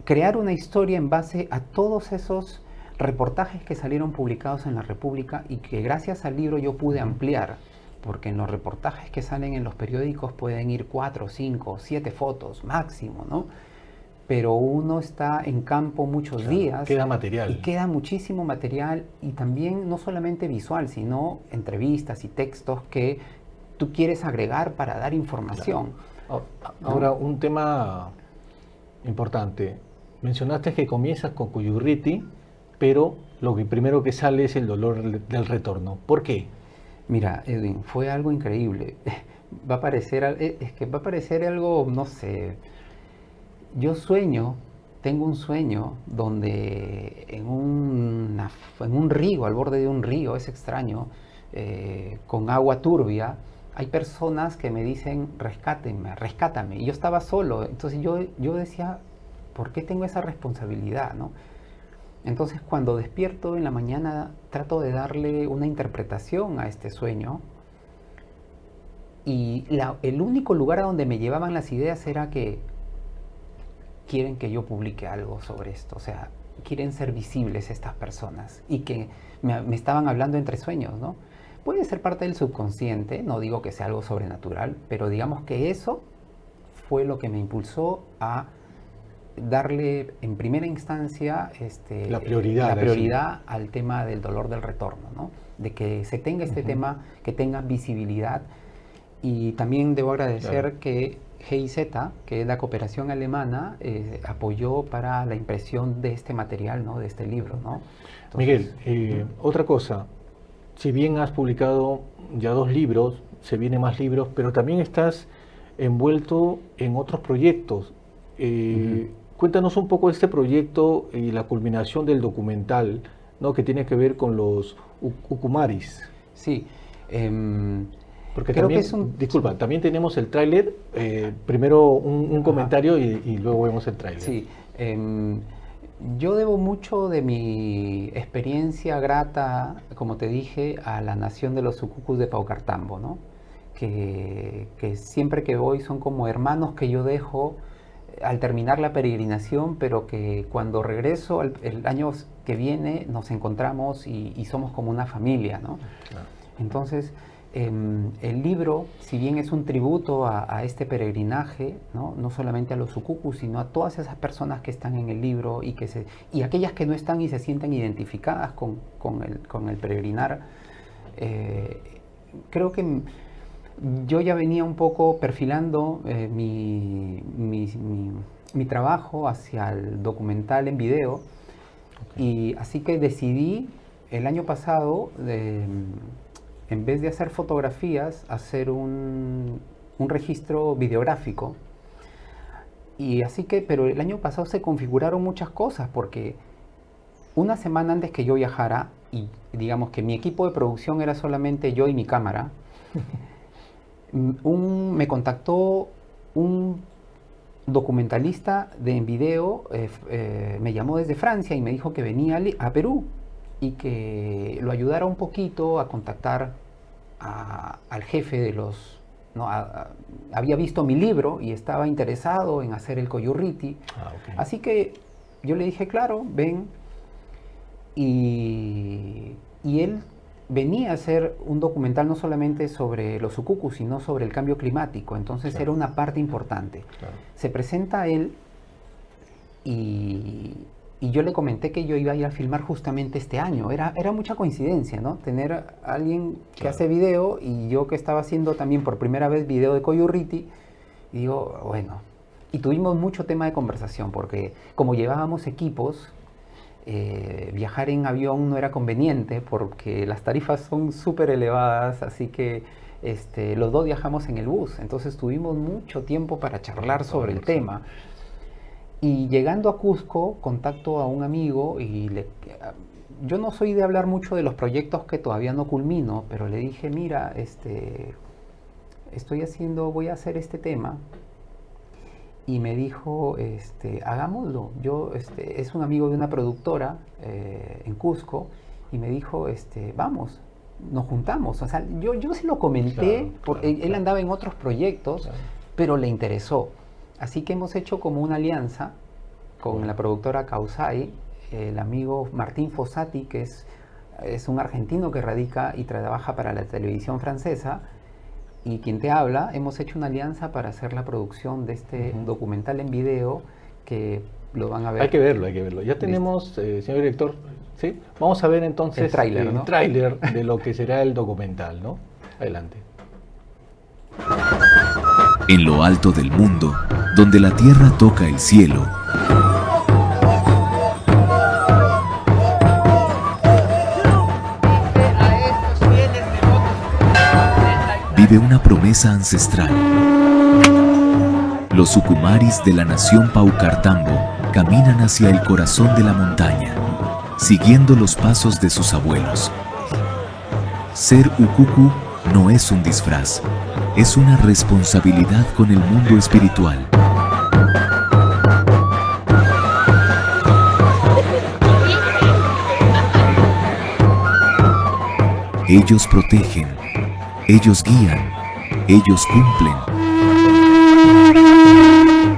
Speaker 3: crear una historia en base a todos esos reportajes que salieron publicados en la República y que gracias al libro yo pude ampliar. Porque en los reportajes que salen en los periódicos pueden ir 4, 5, 7 fotos máximo, ¿no? Pero uno está en campo muchos días.
Speaker 1: Queda material.
Speaker 3: Y queda muchísimo material y también no solamente visual, sino entrevistas y textos que tú quieres agregar para dar información.
Speaker 1: Claro. Ahora, un tema importante. Mencionaste que comienzas con Cuyurriti, pero lo que primero que sale es el dolor del retorno. ¿Por qué?
Speaker 3: Mira, Edwin, fue algo increíble. Va a parecer algo, no sé. Yo tengo un sueño donde en un río, al borde de un río, es extraño, con agua turbia, hay personas que me dicen, rescátame. Y yo estaba solo, entonces yo decía, ¿por qué tengo esa responsabilidad, no? Entonces, cuando despierto en la mañana, trato de darle una interpretación a este sueño. Y el único lugar a donde me llevaban las ideas era que quieren que yo publique algo sobre esto. O sea, quieren ser visibles estas personas. Y que me estaban hablando entre sueños, ¿no? Puede ser parte del subconsciente, no digo que sea algo sobrenatural, pero digamos que eso fue lo que me impulsó a darle en primera instancia la prioridad al tema del dolor del retorno, ¿no? De que se tenga este tema, que tenga visibilidad. Y también debo agradecer que GIZ, que es la cooperación alemana, apoyó para la impresión de este material, ¿no? De este libro, ¿no?
Speaker 1: Entonces, Miguel, otra cosa, si bien has publicado ya 2 libros, se vienen más libros, pero también estás envuelto en otros proyectos. Cuéntanos un poco de este proyecto y la culminación del documental, ¿no? Que tiene que ver con los ucumaris.
Speaker 3: Sí.
Speaker 1: Porque
Speaker 3: creo
Speaker 1: también,
Speaker 3: que es un...
Speaker 1: disculpa, también tenemos el tráiler. Primero un comentario y luego vemos el tráiler.
Speaker 3: Sí. Yo debo mucho de mi experiencia grata, como te dije, a la nación de los sucucus de Paucartambo, ¿no? Que siempre que voy son como hermanos que yo dejo al terminar la peregrinación, pero que cuando regreso el año que viene nos encontramos y somos como una familia, ¿no?
Speaker 1: Claro.
Speaker 3: Entonces, el libro, si bien es un tributo a este peregrinaje, no solamente a los sucucus, sino a todas esas personas que están en el libro y aquellas que no están y se sienten identificadas con el peregrinar, creo que yo ya venía un poco perfilando mi trabajo hacia el documental en video. Y así que decidí el año pasado, en vez de hacer fotografías, hacer un registro videográfico. Y así que, pero el año pasado se configuraron muchas cosas, porque una semana antes que yo viajara, y digamos que mi equipo de producción era solamente yo y mi cámara, me contactó un documentalista en video, me llamó desde Francia y me dijo que venía a Perú y que lo ayudara un poquito a contactar al jefe de los... había visto mi libro y estaba interesado en hacer el Coyurriti.
Speaker 1: Okay.
Speaker 3: Así que yo le dije, claro, ven. Y él venía a hacer un documental no solamente sobre los sucucus, sino sobre el cambio climático. Entonces era una parte importante.
Speaker 1: Claro.
Speaker 3: Se presenta él y yo le comenté que yo iba a ir a filmar justamente este año. Era mucha coincidencia, ¿no? Tener a alguien que hace video y yo que estaba haciendo también por primera vez video de Coyurriti. Y digo, bueno, Y tuvimos mucho tema de conversación porque como llevábamos equipos, viajar en avión no era conveniente porque las tarifas son súper elevadas, así que los dos viajamos en el bus, entonces tuvimos mucho tiempo para charlar sobre el tema. Y llegando a Cusco, contacto a un amigo y yo no soy de hablar mucho de los proyectos que todavía no culmino, pero le dije, mira, voy a hacer este tema. Y me dijo, hagámoslo. Es un amigo de una productora en Cusco y me dijo, vamos, nos juntamos. O sea, yo se lo comenté, porque él andaba en otros proyectos, pero le interesó. Así que hemos hecho como una alianza con la productora Causai, el amigo Martín Fossati, que es un argentino que radica y trabaja para la televisión francesa, y quien te habla, hemos hecho una alianza para hacer la producción de este documental en video que lo van a ver.
Speaker 1: Hay que verlo, hay que verlo. Ya tenemos, señor director, ¿sí? Vamos a ver entonces
Speaker 3: el tráiler, ¿no?
Speaker 1: Tráiler de lo que será el documental, ¿no? Adelante.
Speaker 4: En lo alto del mundo, donde la tierra toca el cielo, vive una promesa ancestral. Los sucumaris de la nación Paucartambo caminan hacia el corazón de la montaña, siguiendo los pasos de sus abuelos. Ser Ukuku no es un disfraz, es una responsabilidad con el mundo espiritual. Ellos protegen, ellos guían, ellos cumplen.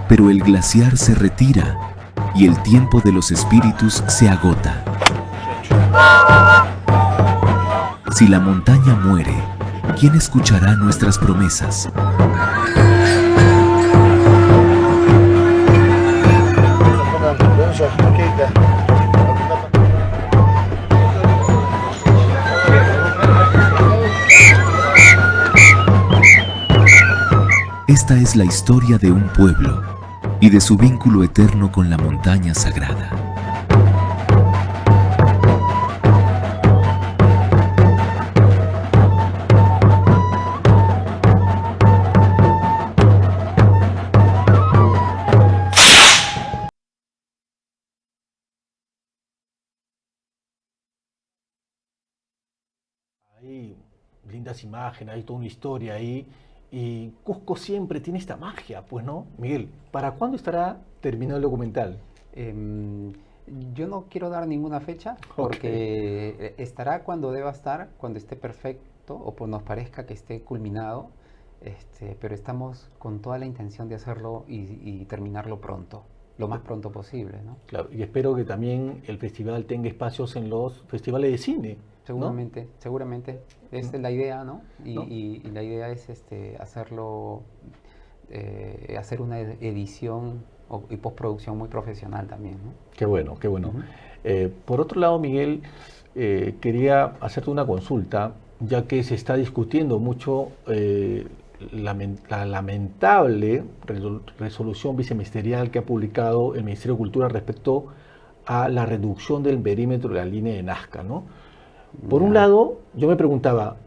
Speaker 4: Pero el glaciar se retira y el tiempo de los espíritus se agota. Si la montaña muere, ¿quién escuchará nuestras promesas? Esta es la historia de un pueblo y de su vínculo eterno con la montaña sagrada.
Speaker 1: Hay lindas imágenes, hay toda una historia ahí. Y Cusco siempre tiene esta magia, pues, ¿no? Miguel, ¿para cuándo estará terminado el documental?
Speaker 3: Yo no quiero dar ninguna fecha porque estará cuando deba estar, cuando esté perfecto o pues nos parezca que esté culminado, pero estamos con toda la intención de hacerlo y terminarlo pronto, lo más pronto posible, ¿no?
Speaker 1: Claro, y espero que también el festival tenga espacios en los festivales de cine.
Speaker 3: Seguramente,
Speaker 1: ¿no?
Speaker 3: seguramente. Esa es la idea, ¿no? Y la idea es hacerlo, hacer una edición y postproducción muy profesional también, ¿no?
Speaker 1: Qué bueno, qué bueno. Por otro lado, Miguel, quería hacerte una consulta, ya que se está discutiendo mucho la lamentable resolución viceministerial que ha publicado el Ministerio de Cultura respecto a la reducción del perímetro de la línea de Nazca, ¿no? Por un lado, yo me preguntaba,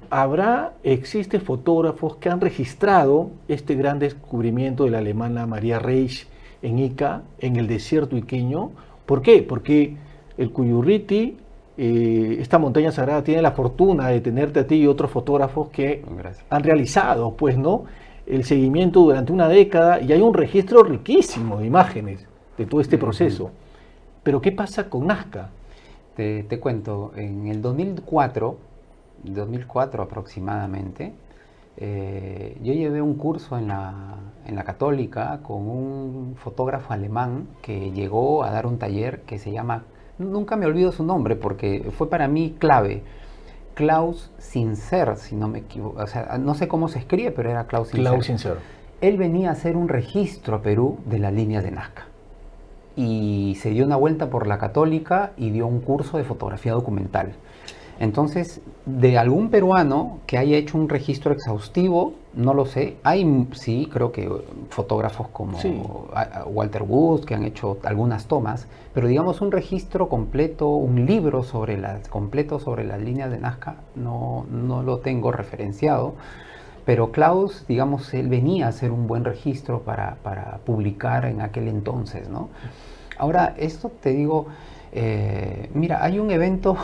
Speaker 1: ¿existen fotógrafos que han registrado este gran descubrimiento de la alemana María Reich en Ica, en el desierto iqueño? ¿Por qué? Porque el Cuyurriti, esta montaña sagrada, tiene la fortuna de tenerte a ti y otros fotógrafos que han realizado, pues, ¿no?, el seguimiento durante una década, y hay un registro riquísimo de imágenes de todo este proceso. Pero ¿qué pasa con Nazca?
Speaker 3: Te cuento, en el 2004 aproximadamente, yo llevé un curso en la Católica con un fotógrafo alemán que llegó a dar un taller que se llama, nunca me olvido su nombre porque fue para mí clave, Klaus Sincer, si no me equivoco, o sea, no sé cómo se escribe, pero era Klaus Sincer.
Speaker 1: Klaus Sincer.
Speaker 3: Él venía a hacer un registro a Perú de las líneas de Nazca. Y se dio una vuelta por la Católica y dio un curso de fotografía documental. Entonces, de algún peruano que haya hecho un registro exhaustivo, no lo sé. Hay, sí, creo que fotógrafos como
Speaker 1: Sí.
Speaker 3: Walter Wood que han hecho algunas tomas, pero digamos un registro completo, un libro completo sobre las líneas de Nazca, no lo tengo referenciado. Pero Klaus, digamos, él venía a hacer un buen registro para publicar en aquel entonces, ¿no? Ahora, esto te digo, mira, hay un evento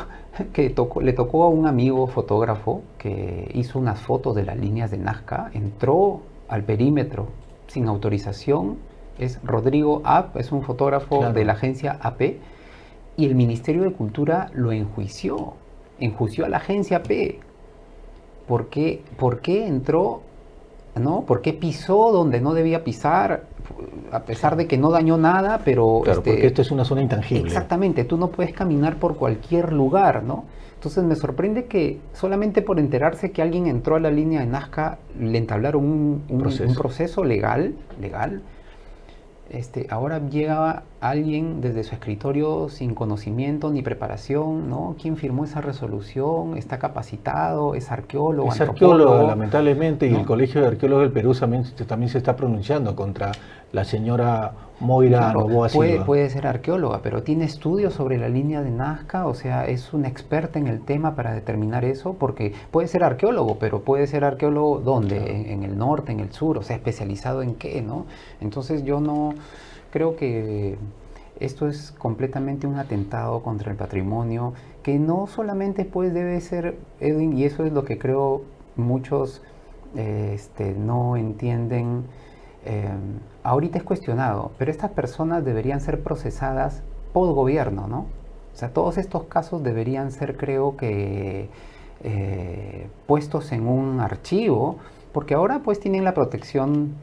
Speaker 3: que le tocó a un amigo fotógrafo que hizo unas fotos de las líneas de Nazca, entró al perímetro sin autorización, es Rodrigo App, es un fotógrafo
Speaker 1: Claro.
Speaker 3: de la agencia AP, y el Ministerio de Cultura lo enjuició a la agencia AP. ¿Por qué entró, ¿no? ¿Por qué pisó donde no debía pisar? A pesar de que no dañó nada, pero...
Speaker 1: Claro, porque esto es una zona intangible.
Speaker 3: Exactamente, tú no puedes caminar por cualquier lugar, ¿no? Entonces me sorprende que solamente por enterarse que alguien entró a la línea de Nazca, le entablaron un proceso legal. Ahora llega alguien desde su escritorio sin conocimiento ni preparación, ¿no? ¿Quién firmó esa resolución? ¿Está capacitado? ¿Es arqueólogo?
Speaker 1: Es
Speaker 3: antropólogo?
Speaker 1: arqueóloga, lamentablemente, y
Speaker 3: ¿no?
Speaker 1: el Colegio de Arqueólogos del Perú también se está pronunciando contra la señora Moira
Speaker 3: Claro,
Speaker 1: Novoa Silva.
Speaker 3: puede ser arqueóloga, pero tiene estudios sobre la línea de Nazca, o sea, es una experta en el tema para determinar eso, porque puede ser arqueólogo, pero puede ser arqueólogo ¿dónde?
Speaker 1: Claro.
Speaker 3: En el norte, en el sur, o sea, especializado en qué, ¿no? Entonces yo no creo que esto es completamente un atentado contra el patrimonio, que no solamente pues debe ser, Edwin, y eso es lo que creo muchos no entienden. Ahorita es cuestionado, pero estas personas deberían ser procesadas por gobierno, ¿no? O sea, todos estos casos deberían ser, creo que, puestos en un archivo, porque ahora pues tienen la protección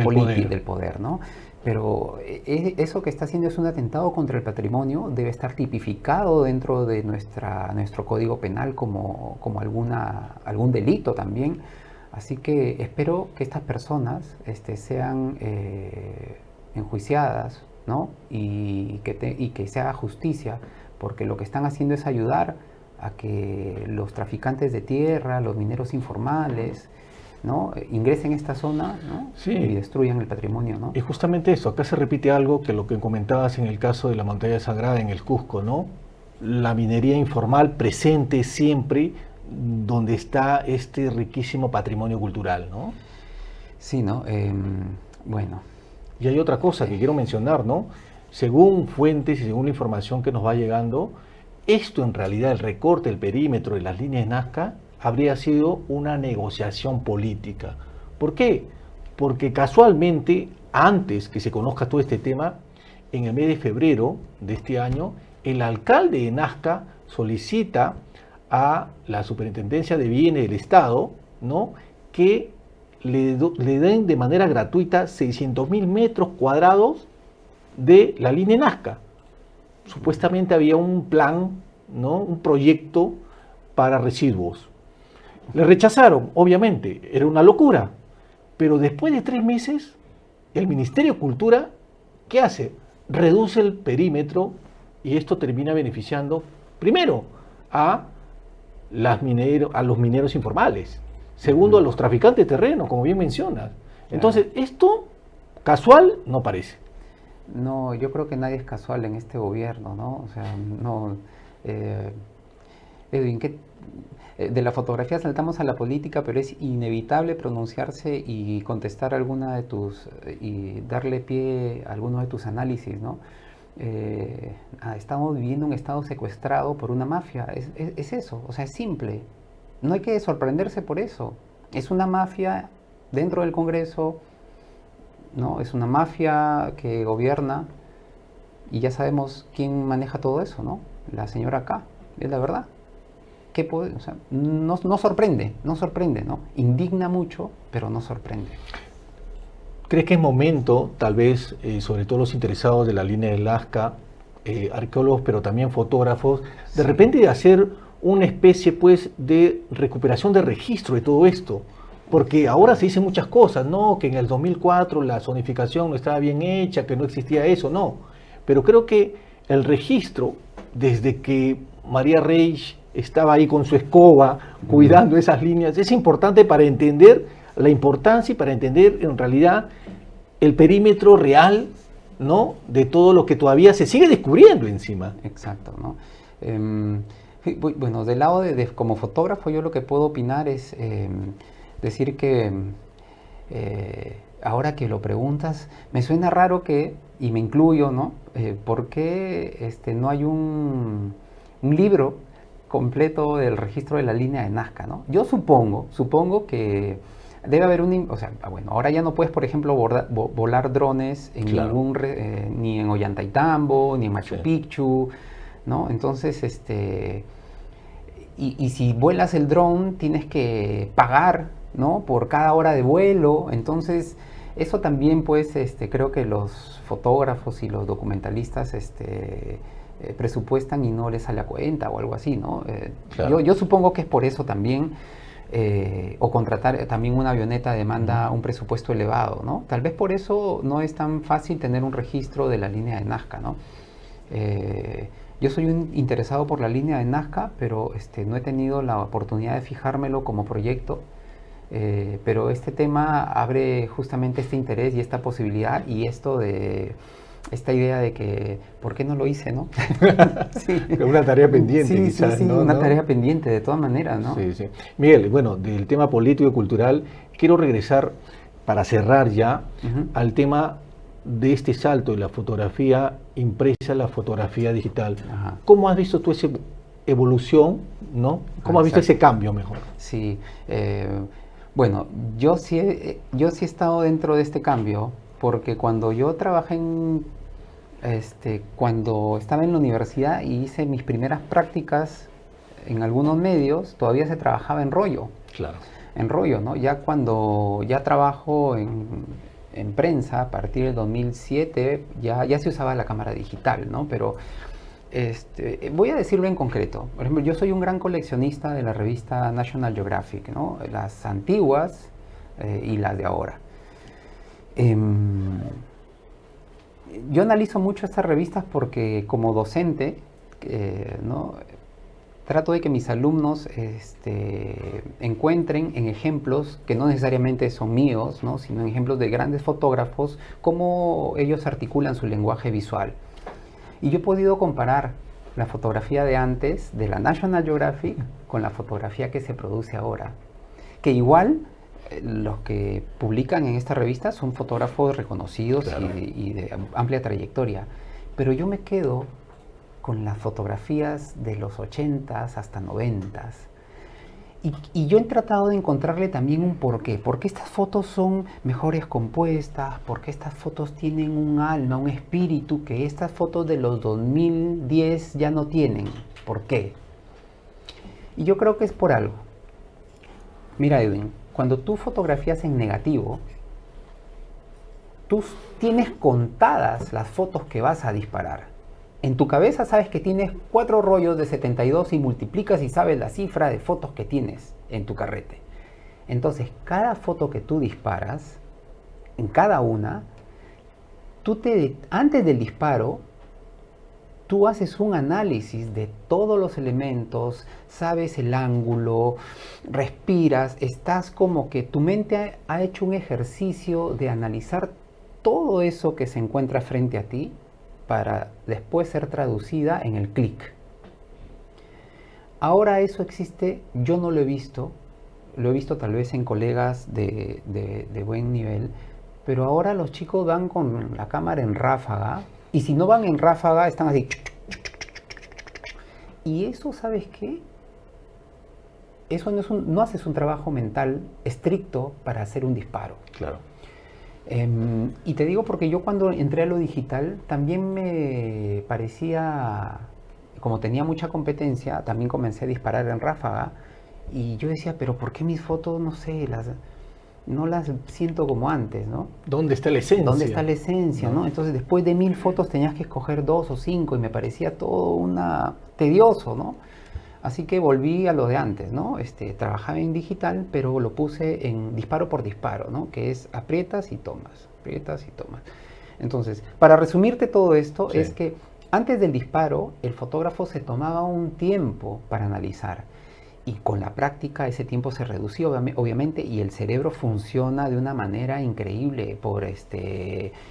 Speaker 3: política del poder, ¿no? Pero eso que está haciendo es un atentado contra el patrimonio, debe estar tipificado dentro de nuestro código penal como algún delito también. Así que espero que estas personas sean enjuiciadas, ¿no? Y que se haga justicia, porque lo que están haciendo es ayudar a que los traficantes de tierra, los mineros informales, ¿no? Ingresen a esta zona, ¿no?
Speaker 1: Sí.
Speaker 3: Y destruyan el patrimonio, ¿no?
Speaker 1: Y justamente eso, acá se repite algo que lo que comentabas en el caso de la montaña sagrada en el Cusco, ¿no? La minería informal presente siempre donde está este riquísimo patrimonio cultural, ¿no?
Speaker 3: Sí, ¿no? Bueno.
Speaker 1: Y hay otra cosa que quiero mencionar, ¿no? Según fuentes y según la información que nos va llegando, esto en realidad, el recorte del perímetro de las líneas de Nazca, habría sido una negociación política. ¿Por qué? Porque casualmente, antes que se conozca todo este tema, en el mes de febrero de este año, el alcalde de Nazca solicita a la Superintendencia de Bienes del Estado, ¿no?, que le den de manera gratuita 600.000 metros cuadrados de la línea Nazca. Supuestamente había un plan, ¿no?, un proyecto para residuos. Le rechazaron, obviamente, era una locura. Pero después de 3 meses, el Ministerio de Cultura, ¿qué hace? Reduce el perímetro y esto termina beneficiando, primero, a los mineros informales. Segundo, a los traficantes de terreno, como bien mencionas. Entonces, esto casual no parece.
Speaker 3: No, yo creo que nadie es casual en este gobierno, ¿no? O sea, no... Edwin, de la fotografía saltamos a la política, pero es inevitable pronunciarse y contestar y darle pie a algunos de tus análisis, ¿no? Estamos viviendo un estado secuestrado por una mafia, es eso, o sea, es simple, no hay que sorprenderse por eso, es una mafia dentro del Congreso, ¿no? Es una mafia que gobierna y ya sabemos quién maneja todo eso, ¿no? La señora K, es la verdad. O sea, no sorprende, ¿no? Indigna mucho, pero no sorprende.
Speaker 1: ¿Crees que es momento, tal vez, sobre todo los interesados de la línea de Nazca, arqueólogos, pero también fotógrafos, de repente de hacer una especie, pues, de recuperación de registro de todo esto? Porque ahora se dicen muchas cosas, ¿no? Que en el 2004 la zonificación no estaba bien hecha, que no existía eso, no. Pero creo que el registro, desde que María Reich estaba ahí con su escoba cuidando esas líneas. Es importante para entender la importancia y para entender en realidad el perímetro real, ¿no?, de todo lo que todavía se sigue descubriendo encima.
Speaker 3: Exacto, ¿no? Bueno, del lado como fotógrafo, yo lo que puedo opinar es decir que ahora que lo preguntas, me suena raro y me incluyo, ¿no? ¿Por qué no hay un libro completo del registro de la línea de Nazca, ¿no? Yo supongo que debe haber o sea, bueno, ahora ya no puedes, por ejemplo, volar drones en
Speaker 1: Claro.
Speaker 3: ni en Ollantaytambo, ni en Machu
Speaker 1: Sí.
Speaker 3: Picchu, ¿no? Entonces, y si vuelas el dron, tienes que pagar, ¿no?, por cada hora de vuelo. Entonces, eso también, pues, creo que los fotógrafos y los documentalistas, presupuestan y no les sale a cuenta o algo así, ¿no?
Speaker 1: Claro.
Speaker 3: Yo supongo que es por eso también, o contratar también una avioneta demanda un presupuesto elevado, ¿no? Tal vez por eso no es tan fácil tener un registro de la línea de Nazca, ¿no? Yo soy un interesado por la línea de Nazca, pero no he tenido la oportunidad de fijármelo como proyecto. Pero este tema abre justamente este interés y esta posibilidad y esta idea de que, ¿por qué no lo hice, no? Sí.
Speaker 1: Una tarea pendiente,
Speaker 3: Sí,
Speaker 1: quizás,
Speaker 3: sí,
Speaker 1: ¿no?
Speaker 3: una
Speaker 1: ¿No?
Speaker 3: tarea pendiente, de todas maneras, ¿no?
Speaker 1: Sí, sí. Miguel, bueno, del tema político y cultural, quiero regresar, para cerrar ya,
Speaker 3: Ujú.
Speaker 1: al tema de este salto de la fotografía impresa a la fotografía digital.
Speaker 3: Ajá.
Speaker 1: ¿Cómo has visto tú esa evolución, ¿no? ¿Cómo has visto
Speaker 3: Exacto.
Speaker 1: ese cambio, mejor?
Speaker 3: Sí, bueno, yo sí he estado dentro de este cambio, porque cuando yo trabajé cuando estaba en la universidad y hice mis primeras prácticas en algunos medios, todavía se trabajaba
Speaker 1: Claro.
Speaker 3: en rollo, ¿no? Ya cuando ya trabajo en prensa, a partir del 2007, ya se usaba la cámara digital, ¿no? Pero voy a decirlo en concreto. Por ejemplo, yo soy un gran coleccionista de la revista National Geographic, ¿no? Las antiguas y las de ahora. Yo analizo mucho estas revistas porque como docente, ¿no?, trato de que mis alumnos encuentren en ejemplos que no necesariamente son míos, ¿no?, sino en ejemplos de grandes fotógrafos, cómo ellos articulan su lenguaje visual. Y yo he podido comparar la fotografía de antes, de la National Geographic, con la fotografía que se produce ahora. Que igual los que publican en esta revista son fotógrafos reconocidos, claro, y de amplia trayectoria. Pero yo me quedo con las fotografías de los 80s hasta 90s. Y yo he tratado de encontrarle también un porqué. ¿Por qué estas fotos son mejores compuestas? ¿Por qué estas fotos tienen un alma, un espíritu que estas fotos de los 2010 ya no tienen? ¿Por qué? Y yo creo que es por algo. Mira, Edwin, cuando tú fotografías en negativo, tú tienes contadas las fotos que vas a disparar. En tu cabeza sabes que tienes 4 rollos de 72 y multiplicas y sabes la cifra de fotos que tienes en tu carrete. Entonces, cada foto que tú disparas, en cada una, antes del disparo, tú haces un análisis de todos los elementos, sabes el ángulo, respiras, estás como que tu mente ha hecho un ejercicio de analizar todo eso que se encuentra frente a ti para después ser traducida en el clic. Ahora eso existe, yo no lo he visto tal vez en colegas de buen nivel, pero ahora los chicos van con la cámara en ráfaga, y si no van en ráfaga están así. Y eso, ¿sabes qué? Eso no haces un trabajo mental estricto para hacer un disparo.
Speaker 1: Claro.
Speaker 3: Y te digo porque yo cuando entré a lo digital también me parecía, como tenía mucha competencia, también comencé a disparar en ráfaga y yo decía, pero ¿por qué mis fotos, no sé, no las siento como antes, ¿no?
Speaker 1: ¿Dónde está la esencia?
Speaker 3: ¿Dónde está la esencia, no? Entonces después de 1000 fotos tenías que escoger 2 o 5 y me parecía todo tedioso, ¿no? Así que volví a lo de antes, ¿no? Trabajaba en digital, pero lo puse en disparo por disparo, ¿no? Que es aprietas y tomas, aprietas y tomas. Entonces, para resumirte todo esto,
Speaker 1: Sí,
Speaker 3: es que Antes del disparo, el fotógrafo se tomaba un tiempo para analizar y con la práctica ese tiempo se redució obviamente y el cerebro funciona de una manera increíble por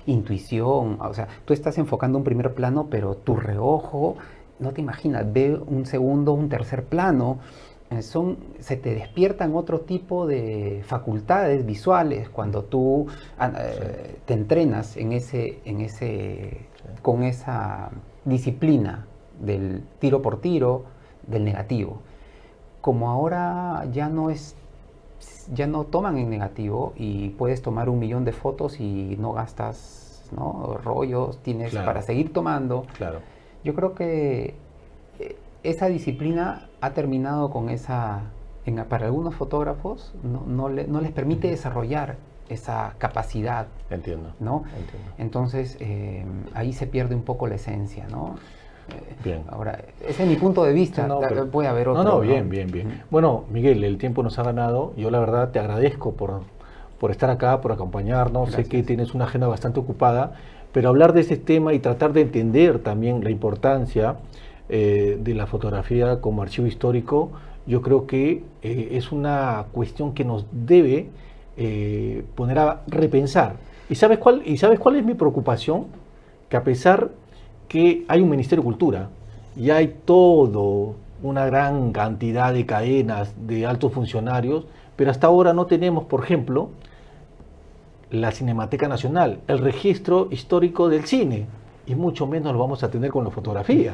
Speaker 3: intuición. O sea, tú estás enfocando un primer plano, pero tu reojo, no te imaginas, ve un segundo, un tercer plano. Se te despiertan otro tipo de facultades visuales cuando tú te entrenas con esa disciplina del tiro por tiro, del negativo. Como ahora ya no toman en negativo y puedes tomar 1.000.000 de fotos y no gastas, ¿no?, rollos, tienes para seguir tomando.
Speaker 1: Claro.
Speaker 3: Yo creo que esa disciplina ha terminado con para algunos fotógrafos no les permite desarrollar esa capacidad.
Speaker 1: Entiendo.
Speaker 3: ¿No?
Speaker 1: Entiendo.
Speaker 3: Entonces ahí se pierde un poco la esencia, ¿no?
Speaker 1: Bien.
Speaker 3: Ahora, ese es mi punto de vista. Puede haber otro.
Speaker 1: No, bien. Bueno, Miguel, el tiempo nos ha ganado. Yo la verdad te agradezco por estar acá, por acompañarnos.
Speaker 3: Gracias.
Speaker 1: Sé que tienes una agenda bastante ocupada, pero hablar de este tema y tratar de entender también la importancia de la fotografía como archivo histórico, yo creo que es una cuestión que nos debe poner a repensar. ¿Y sabes cuál es mi preocupación? Que a pesar que hay un Ministerio de Cultura y hay una gran cantidad de cadenas de altos funcionarios, pero hasta ahora no tenemos, por ejemplo, la Cinemateca Nacional, el registro histórico del cine, y mucho menos lo vamos a tener con la fotografía.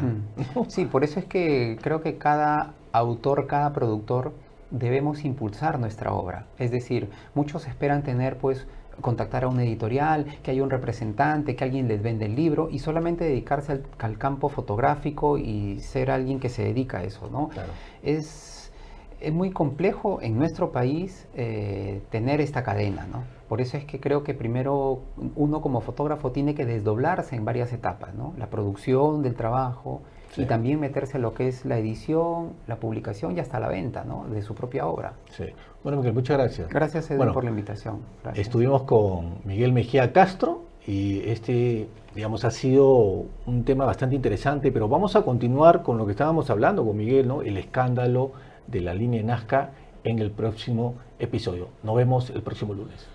Speaker 3: Sí, por eso es que creo que cada autor, cada productor, debemos impulsar nuestra obra. Es decir, muchos esperan tener, pues, contactar a un editorial, que haya un representante, que alguien les vende el libro y solamente dedicarse al campo fotográfico y ser alguien que se dedica a eso, ¿no?
Speaker 1: Claro.
Speaker 3: Es muy complejo en nuestro país tener esta cadena, ¿no? Por eso es que creo que primero uno como fotógrafo tiene que desdoblarse en varias etapas, ¿no? La producción del trabajo, sí, y también meterse en lo que es la edición, la publicación y hasta la venta, ¿no?, de su propia obra.
Speaker 1: Sí. Bueno, Miguel, muchas gracias.
Speaker 3: Gracias, Edwin, por la invitación. Gracias.
Speaker 1: Estuvimos con Miguel Mejía Castro y digamos, ha sido un tema bastante interesante, pero vamos a continuar con lo que estábamos hablando con Miguel, ¿no?, el escándalo de la línea Nazca en el próximo episodio. Nos vemos el próximo lunes.